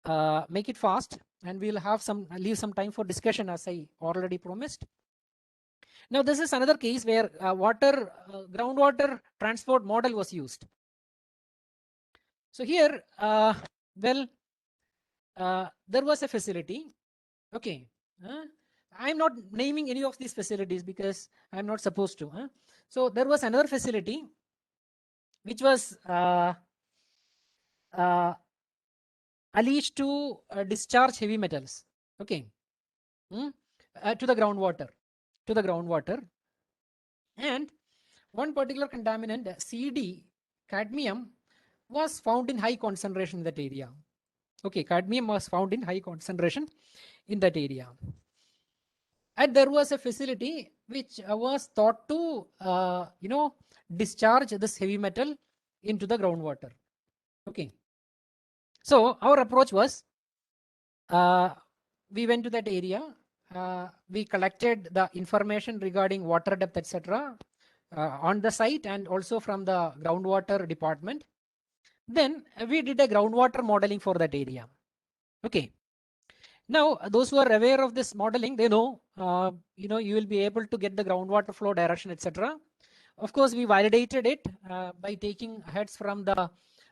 I'll make it fast, and we'll have leave some time for discussion, as I already promised. Now this is another case where groundwater transport model was used. So here, there was a facility. Okay, I'm not naming any of these facilities because I'm not supposed to. So there was another facility which was alleged to discharge heavy metals. Okay, to the groundwater. And one particular contaminant, CD, cadmium, was found in high concentration in that area. Okay, cadmium was found in high concentration in that area. And there was a facility which was thought to, discharge this heavy metal into the groundwater. Okay. So our approach was, we went to that area. We collected the information regarding water depth, etc., on the site and also from the groundwater department. Then we did a groundwater modeling for that area. Okay. Now those who are aware of this modeling, they know, you will be able to get the groundwater flow direction, etc. Of course, we validated it by taking heads from the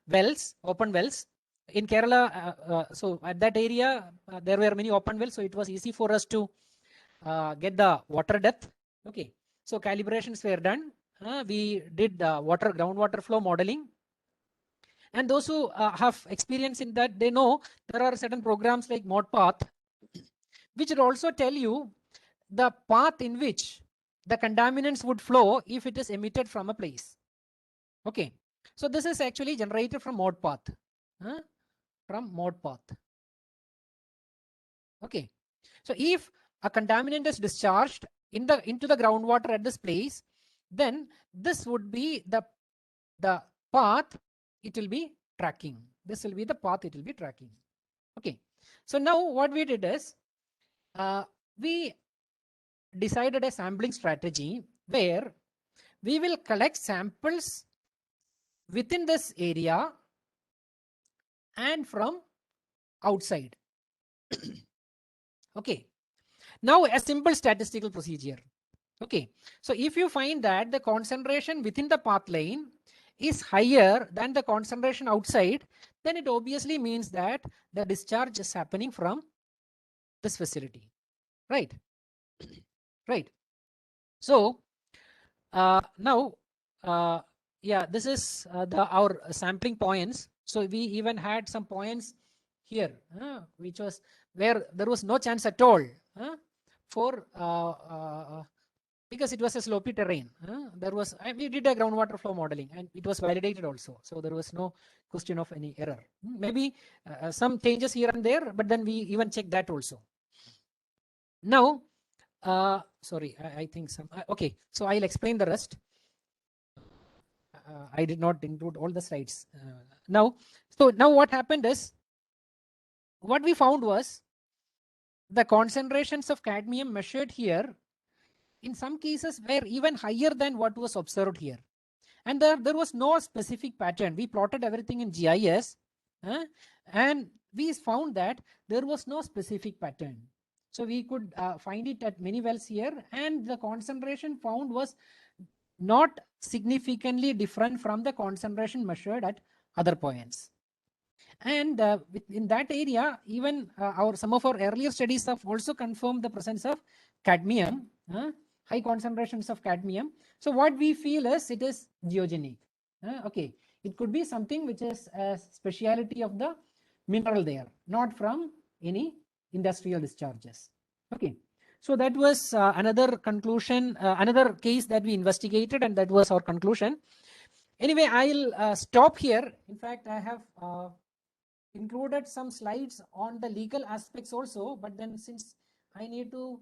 wells, open wells. In Kerala, so at that area, there were many open wells, so it was easy for us to get the water depth. Okay, so calibrations were done. We did groundwater flow modeling. And those who have experience in that, they know there are certain programs like ModPath, which will also tell you the path in which the contaminants would flow if it is emitted from a place. Okay, so this is actually generated from ModPath. Okay, so if a contaminant is discharged into the groundwater at this place, then this would be the path it will be tracking. This will be the path it will be tracking. Okay, so now what we did is we decided a sampling strategy where we will collect samples within this area and from outside. Okay, now a simple statistical procedure. Okay, so if you find that the concentration within the path lane is higher than the concentration outside, then it obviously means that the discharge is happening from this facility, right? Right. So now, yeah, this is our sampling points. So we even had some points here, which was where there was no chance at all for because it was a slopey terrain. We did a groundwater flow modeling and it was validated also. So there was no question of any error. Maybe some changes here and there, but then we even checked that also. Now, sorry, I think some, okay, so I'll explain the rest. I did not include all the slides. Now what happened is, what we found was the concentrations of cadmium measured here in some cases were even higher than what was observed here. And there was no specific pattern. We plotted everything in GIS and we found that there was no specific pattern. So we could find it at many wells here, and the concentration found was not significantly different from the concentration measured at other points. And in that area, even some of our earlier studies have also confirmed the presence of cadmium, high concentrations of cadmium. So what we feel is it is geogenic. Okay, it could be something which is a speciality of the mineral there, not from any industrial discharges. Okay, So that was another conclusion, another case that we investigated, and that was our conclusion. Anyway, I'll stop here. In fact, I have included some slides on the legal aspects also, but then since I need to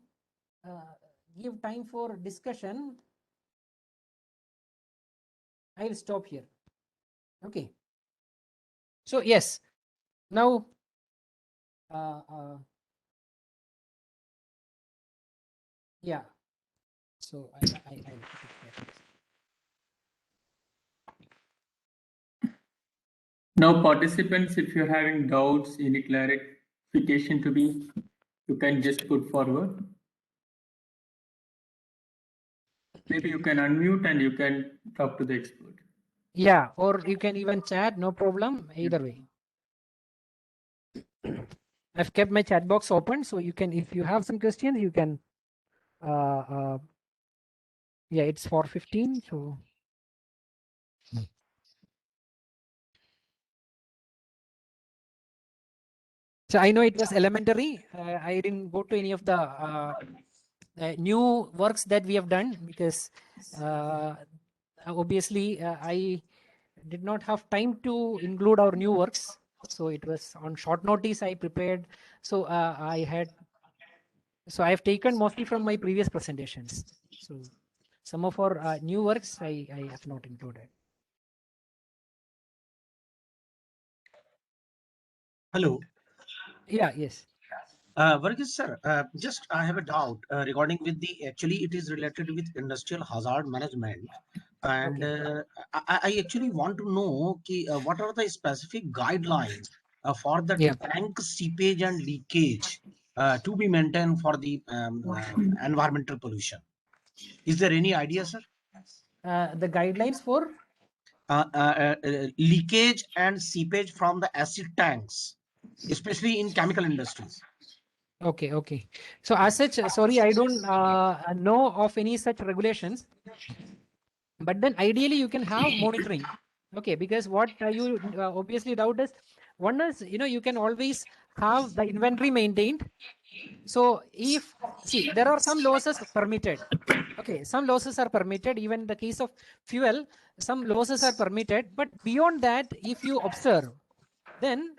give time for discussion, I'll stop here. Okay. So yes, now yeah. So I'll put it there. Now, participants, if you're having doubts, any clarification to be, you can just put forward. Maybe you can unmute and you can talk to the expert. Yeah, or you can even chat, no problem, either way. I've kept my chat box open, so you can, if you have some questions, you can, yeah, it's 4:15, so. So I know it was elementary. I didn't go to any of the new works that we have done because obviously I did not have time to include our new works. So it was on short notice I prepared. So I have taken mostly from my previous presentations. So some of our new works I have not included. Hello. Yeah, yes. Varghese sir, just I have a doubt regarding with actually it is related with industrial hazard management. And Okay. I actually want to know what are the specific guidelines for the tank seepage and leakage to be maintained for the environmental pollution. Is there any idea, sir? The guidelines for? Leakage and seepage from the acid tanks, especially in chemical industries. Okay, okay. So as such, sorry, I don't know of any such regulations. But then ideally you can have monitoring. Okay, because what you obviously doubt is, one is, you can always have the inventory maintained. So if, see, there are some losses permitted. Okay, some losses are permitted. Even in the case of fuel, some losses are permitted. But beyond that, if you observe, then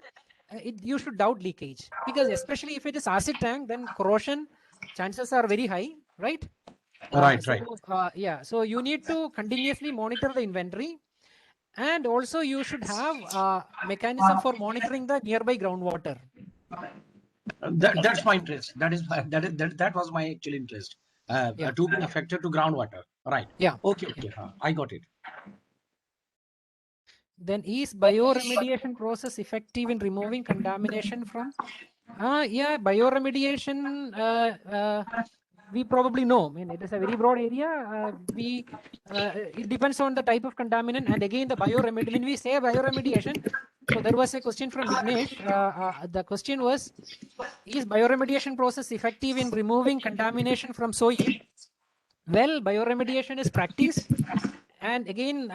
you should doubt leakage, because especially if it is acid tank, then corrosion chances are very high, right? Right. Yeah, so you need to continuously monitor the inventory, and also you should have a mechanism for monitoring the nearby groundwater. That's my interest. That was my actual interest. Yeah. To be affected to groundwater. Right. Yeah. Okay. Yeah. I got it. Then is bioremediation process effective in removing contamination from? Yeah, bioremediation, we probably know. I mean, it is a very broad area. It depends on the type of contaminant. And again, the bioremediation, when we say bioremediation, so there was a question from Vignesh. The question was, is bioremediation process effective in removing contamination from soil? Well, bioremediation is practiced. And again,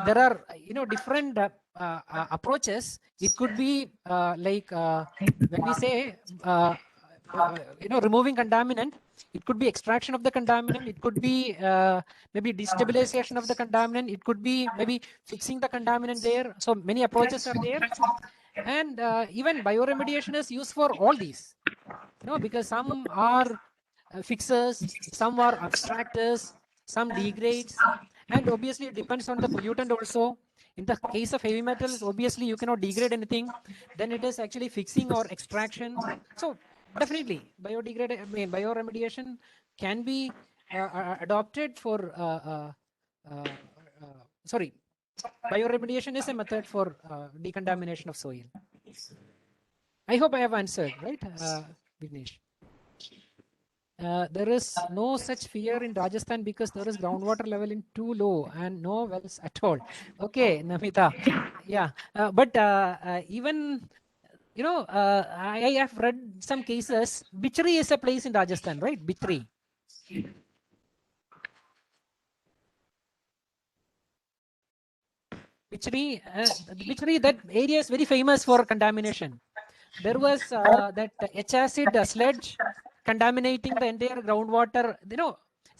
there are different approaches. It could be like when we say removing contaminant, it could be extraction of the contaminant, it could be maybe destabilization of the contaminant, it could be maybe fixing the contaminant there. So many approaches are there, and even bioremediation is used for all these, because some are fixers, some are abstractors, some degrades, and obviously it depends on the pollutant also. In the case of heavy metals, obviously you cannot degrade anything. Then it is actually fixing or extraction. So definitely bioremediation can be adopted for bioremediation is a method for decontamination of soil. I hope I have answered, right, Vignesh? There is no such fear in Rajasthan because there is groundwater level in too low and no wells at all. Okay, Namita. Yeah, but even, I have read some cases. Bichri is a place in Rajasthan, right? Bichri. Bichri, that area is very famous for contamination. There was that H acid sledge contaminating the entire groundwater.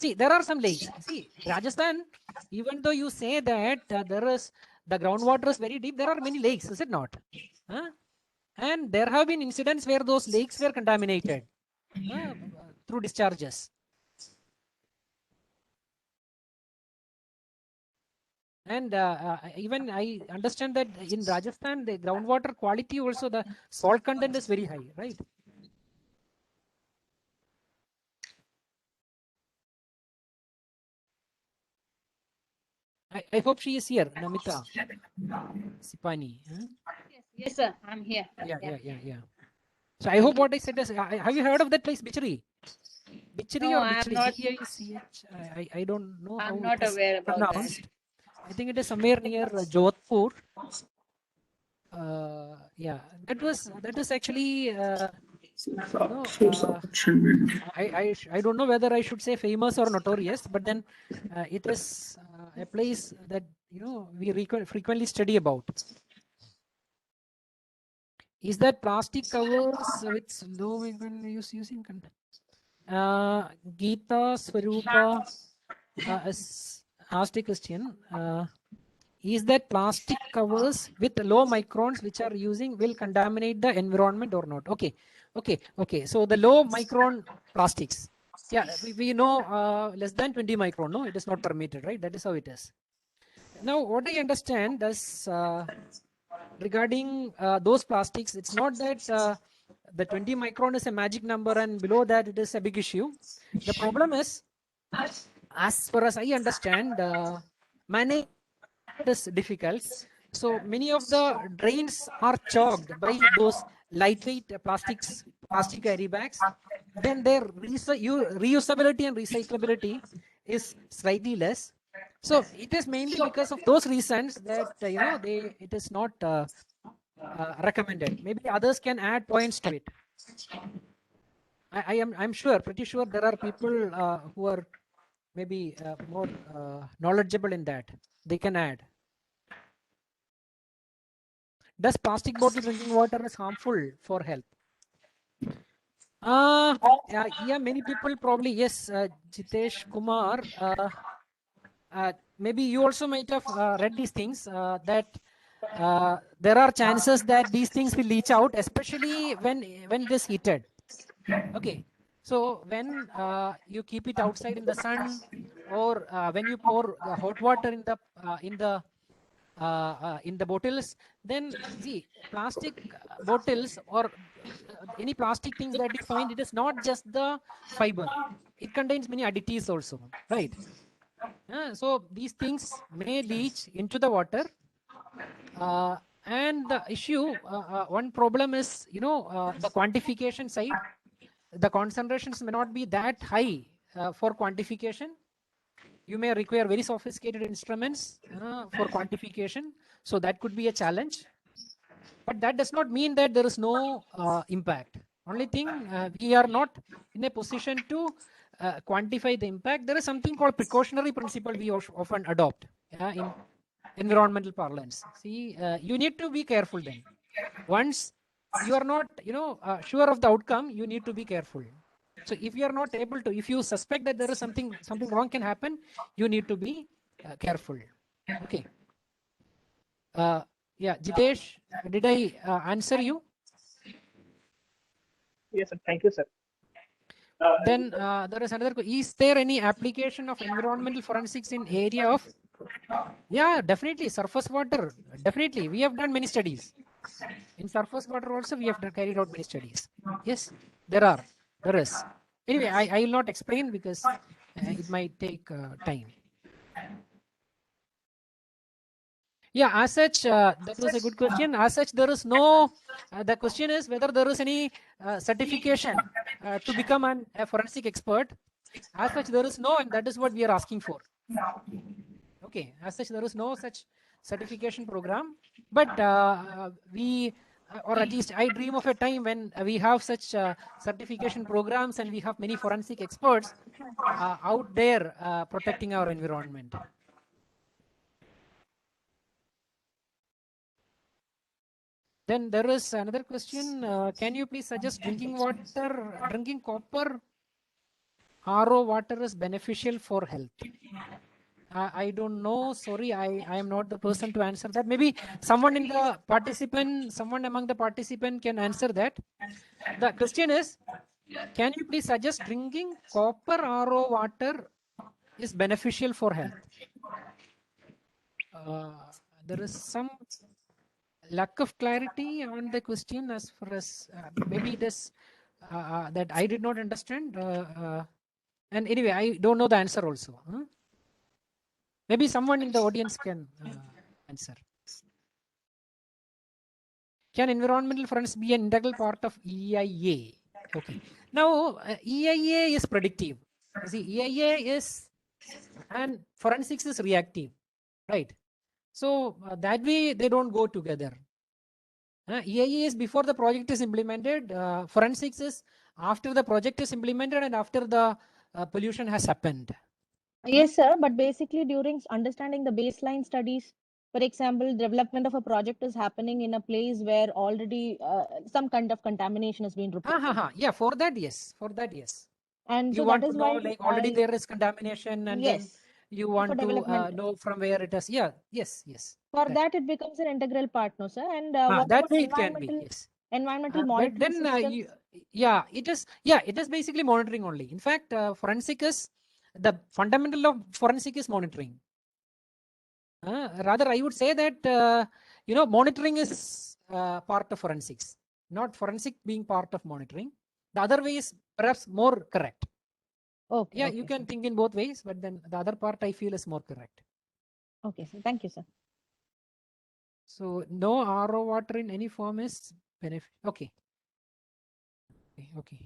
See, there are some lakes. See, Rajasthan, even though you say that the groundwater is very deep, there are many lakes, is it not? And there have been incidents where those lakes were contaminated through discharges. And even I understand that in Rajasthan, the groundwater quality also, the salt content is very high, right? I hope she is here, Namita Sipani. Yes, sir, I'm here. Yeah. So I hope what I said is, have you heard of that place, Bichri? Bichri No, or I am Bichri? not. B-I-C-H. I don't know I'm how not it is aware about that. pronounced. I think it is somewhere near Jodhpur. Yeah, that was actually I don't know whether I should say famous or notorious, but then it is a place that we frequently study about. Is that plastic covers with low using content? Geeta Swarupa asked a question. Is that plastic covers with low microns which are using will contaminate the environment or not? Okay. So the low micron plastics. Yeah, we know less than 20 micron, no, it is not permitted, right? That is how it is. Now, what I understand is regarding those plastics, it's not that the 20 micron is a magic number and below that it is a big issue. The problem is, as far as I understand, management is difficult. So many of the drains are choked by those lightweight plastic carry bags. Then their reusability and recyclability is slightly less. So it is mainly because of those reasons that it is not recommended. Maybe others can add points to it. I'm pretty sure there are people who are maybe more knowledgeable in that. They can add. Does plastic bottle drinking water is harmful for health? Yeah, many people probably, yes, Jitesh Kumar, maybe you also might have read these things that there are chances that these things will leach out, especially when it is heated. Okay, so when you keep it outside in the sun, or when you pour hot water in the bottles, then see, plastic bottles or any plastic things that you find, it is not just the fiber, it contains many additives also, right? So these things may leach into the water, and the issue, one problem is the quantification side. The concentrations may not be that high for quantification. You may require very sophisticated instruments for quantification, so that could be a challenge. But that does not mean that there is no impact. Only thing, we are not in a position to quantify the impact. There is something called precautionary principle we often adopt in environmental parlance. See, you need to be careful then. Once you are not sure of the outcome, you need to be careful. So if you are not able to, if you suspect that there is something wrong can happen, you need to be careful. Okay. Yeah, Jitesh, did I answer you? Yes, sir. Thank you, sir. Then there is another. Is there any application of environmental forensics in area of? Yeah, definitely surface water. Definitely, we have done many studies. In surface water also, we have carried out many studies. Yes, there is. Anyway, I will not explain because it might take time. Yeah, as such, that was a good question. As such, there is no, the question is whether there is any certification to become a forensic expert. As such, there is no, and that is what we are asking for. Okay, as such, there is no such certification program, but we, or at least I dream of a time when we have such certification programs and we have many forensic experts out there protecting our environment. Then there is another question. Can you please suggest drinking copper RO water is beneficial for health? I don't know. Sorry, I am not the person to answer that. Maybe someone among the participant can answer that. The question is, can you please suggest drinking copper RO water is beneficial for health? There is some lack of clarity on the question as far as maybe it is that I did not understand. And anyway, I don't know the answer also. Maybe someone in the audience can answer. Can environmental forensics be an integral part of EIA? Okay. Now, EIA is predictive. You see, EIA is, and forensics is reactive, right? So that way they don't go together. EIA is before the project is implemented. Forensics is after the project is implemented and after the pollution has happened. Yes, sir. But basically, during understanding the baseline studies, for example, development of a project is happening in a place where already some kind of contamination has been reported. Yeah, for that, yes. For that, yes. And You so want that to is know, why like already there is contamination, and then yes, you for want to development. know from where it is. Yeah, yes. For That. that, it becomes an integral part, no, sir. And what That about way it can be, yes. environmental But monitoring then, systems? it is basically monitoring only. In fact, forensic is the fundamental of forensic is monitoring. Rather, I would say that monitoring is part of forensics, not forensic being part of monitoring. The other way is perhaps more correct. Okay. Yeah, okay, you can sir. think in both ways, but then the other part I feel is more correct. Okay, sir. Thank you, sir. So no RO water in any form is benefit. Okay.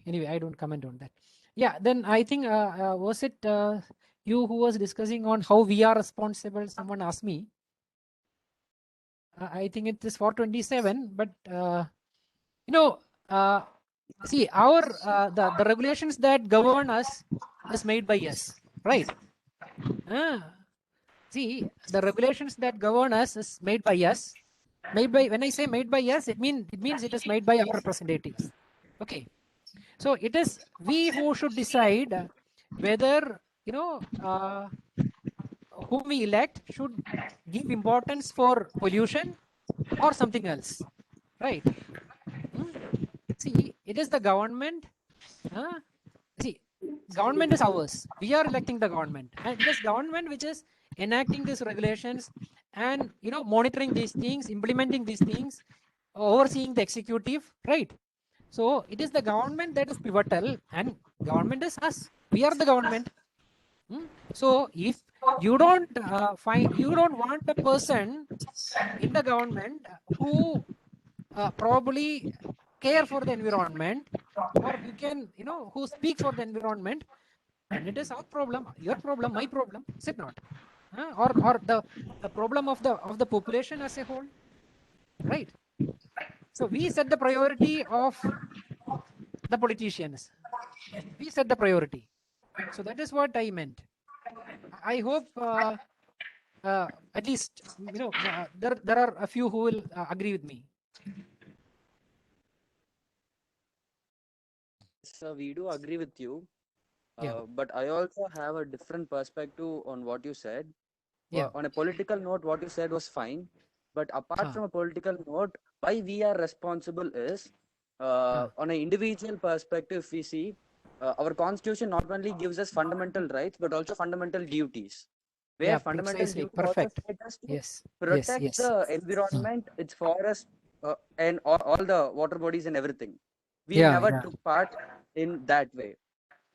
Anyway, I don't comment on that. Yeah, then I think was it you who was discussing on how we are responsible? Someone asked me. I think it is 427, but see, our the regulations that govern us is made by us, right? See, the regulations that govern us is made by us. When I say made by us, it means it is made by our representatives. Okay, so it is we who should decide whether whom we elect should give importance for pollution or something else, right? See, it is the government. See, government is ours. We are electing the government, and it is government which is enacting these regulations and monitoring these things, implementing these things, overseeing the executive, right? So it is the government that is pivotal, and government is us. We are the government. So if you don't want a person in the government who probably care for the environment, or who speak for the environment, then it is our problem, your problem, my problem, is it not? Or the problem of the population as a whole, right? So we set the priority of the politicians. We set the priority. So that is what I meant. I hope at least there are a few who will agree with me. So we do agree with you. Yeah. But I also have a different perspective on what you said. Yeah. On a political note, what you said was fine. But apart from a political note, why we are responsible is on an individual perspective, we see our constitution not only gives us fundamental rights, but also fundamental duties. Where fundamental precisely. duty Perfect. also states us to Yes. protect the environment, its forest, and all the water bodies and everything. We never took part in that way.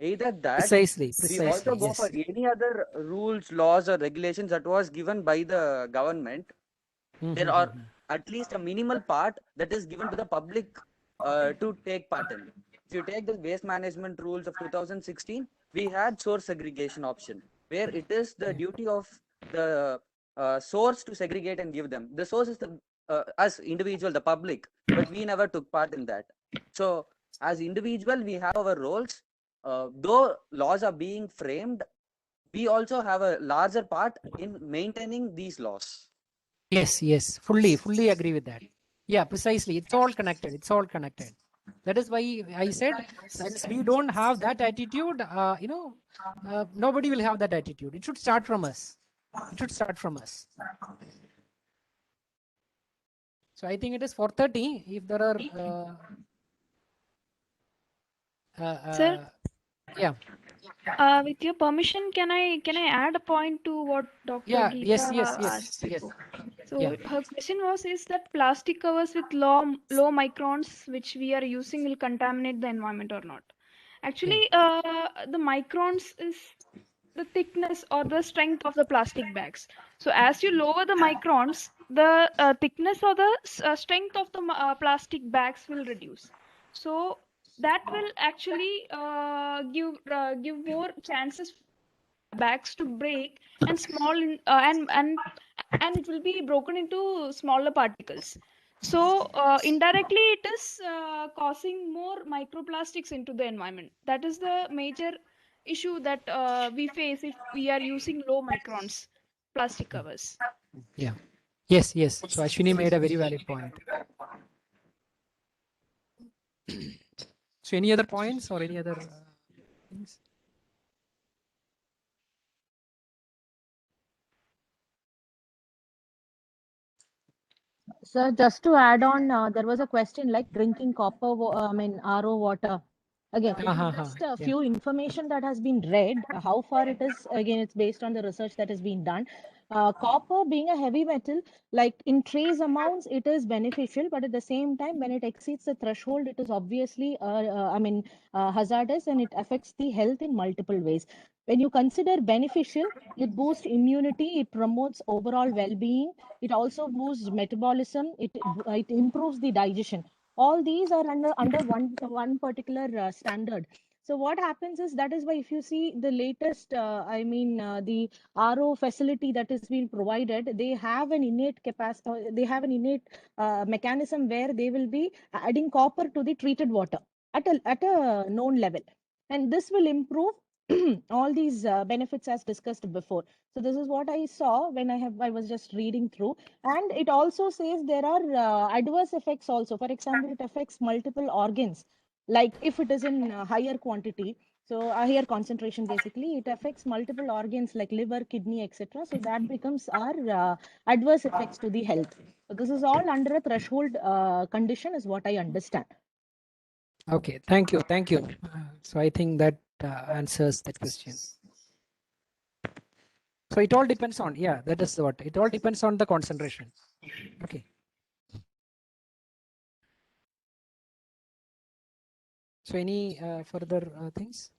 Either that, we also go for any other rules, laws, or regulations that was given by the government. There are at least a minimal part that is given to the public to take part in. If you take the waste management rules of 2016, we had source segregation option, where it is the duty of the source to segregate and give them. The source is the us individual, the public, but we never took part in that. So as individual, we have our roles. Though laws are being framed, we also have a larger part in maintaining these laws. Yes, fully agree with that. Yeah, precisely. It's all connected. It's all connected. That is why I said, since we don't have that attitude, nobody will have that attitude. It should start from us. It should start from us. So I think it is 4:30. If there are, Sir, yeah, with your permission, can I add a point to what Dr. yeah, Geeta yes, asked yes. before? So Yeah, her question was, is that plastic covers with low microns which we are using will contaminate the environment or not? Actually, the microns is the thickness or the strength of the plastic bags. So as you lower the microns, the thickness or the strength of the plastic bags will reduce. So that will actually give more chances bags to break and and it will be broken into smaller particles. So indirectly it is causing more microplastics into the environment. That is the major issue that we face if we are using low microns plastic covers. yeah. Yes. So Ashwini made a very valid point. So any other points or any other things? So just to add on, there was a question like drinking copper, RO water. Again, it is just a few information that has been read. How far it is, again, it's based on the research that has been done. Copper being a heavy metal, like in trace amounts, it is beneficial, but at the same time, when it exceeds the threshold, it is obviously, hazardous, and it affects the health in multiple ways. When you consider beneficial, it boosts immunity, it promotes overall well-being, it also boosts metabolism, it improves the digestion. All these are under one particular standard. So what happens is, that is why if you see the latest, the RO facility that is being provided, they have an innate capacity, they have an innate mechanism where they will be adding copper to the treated water at a known level, and this will improve all these benefits as discussed before. So this is what I saw when I was just reading through, and it also says there are adverse effects also. For example, it affects multiple organs, like if it is in higher quantity, so a higher concentration, basically it affects multiple organs like liver, kidney, etc. So that becomes our adverse effects to the health. So this is all under a threshold condition is what I understand. Okay, thank you. So I think that answers that question. So it all depends on, that is what, it all depends on the concentration. Okay. So any further things?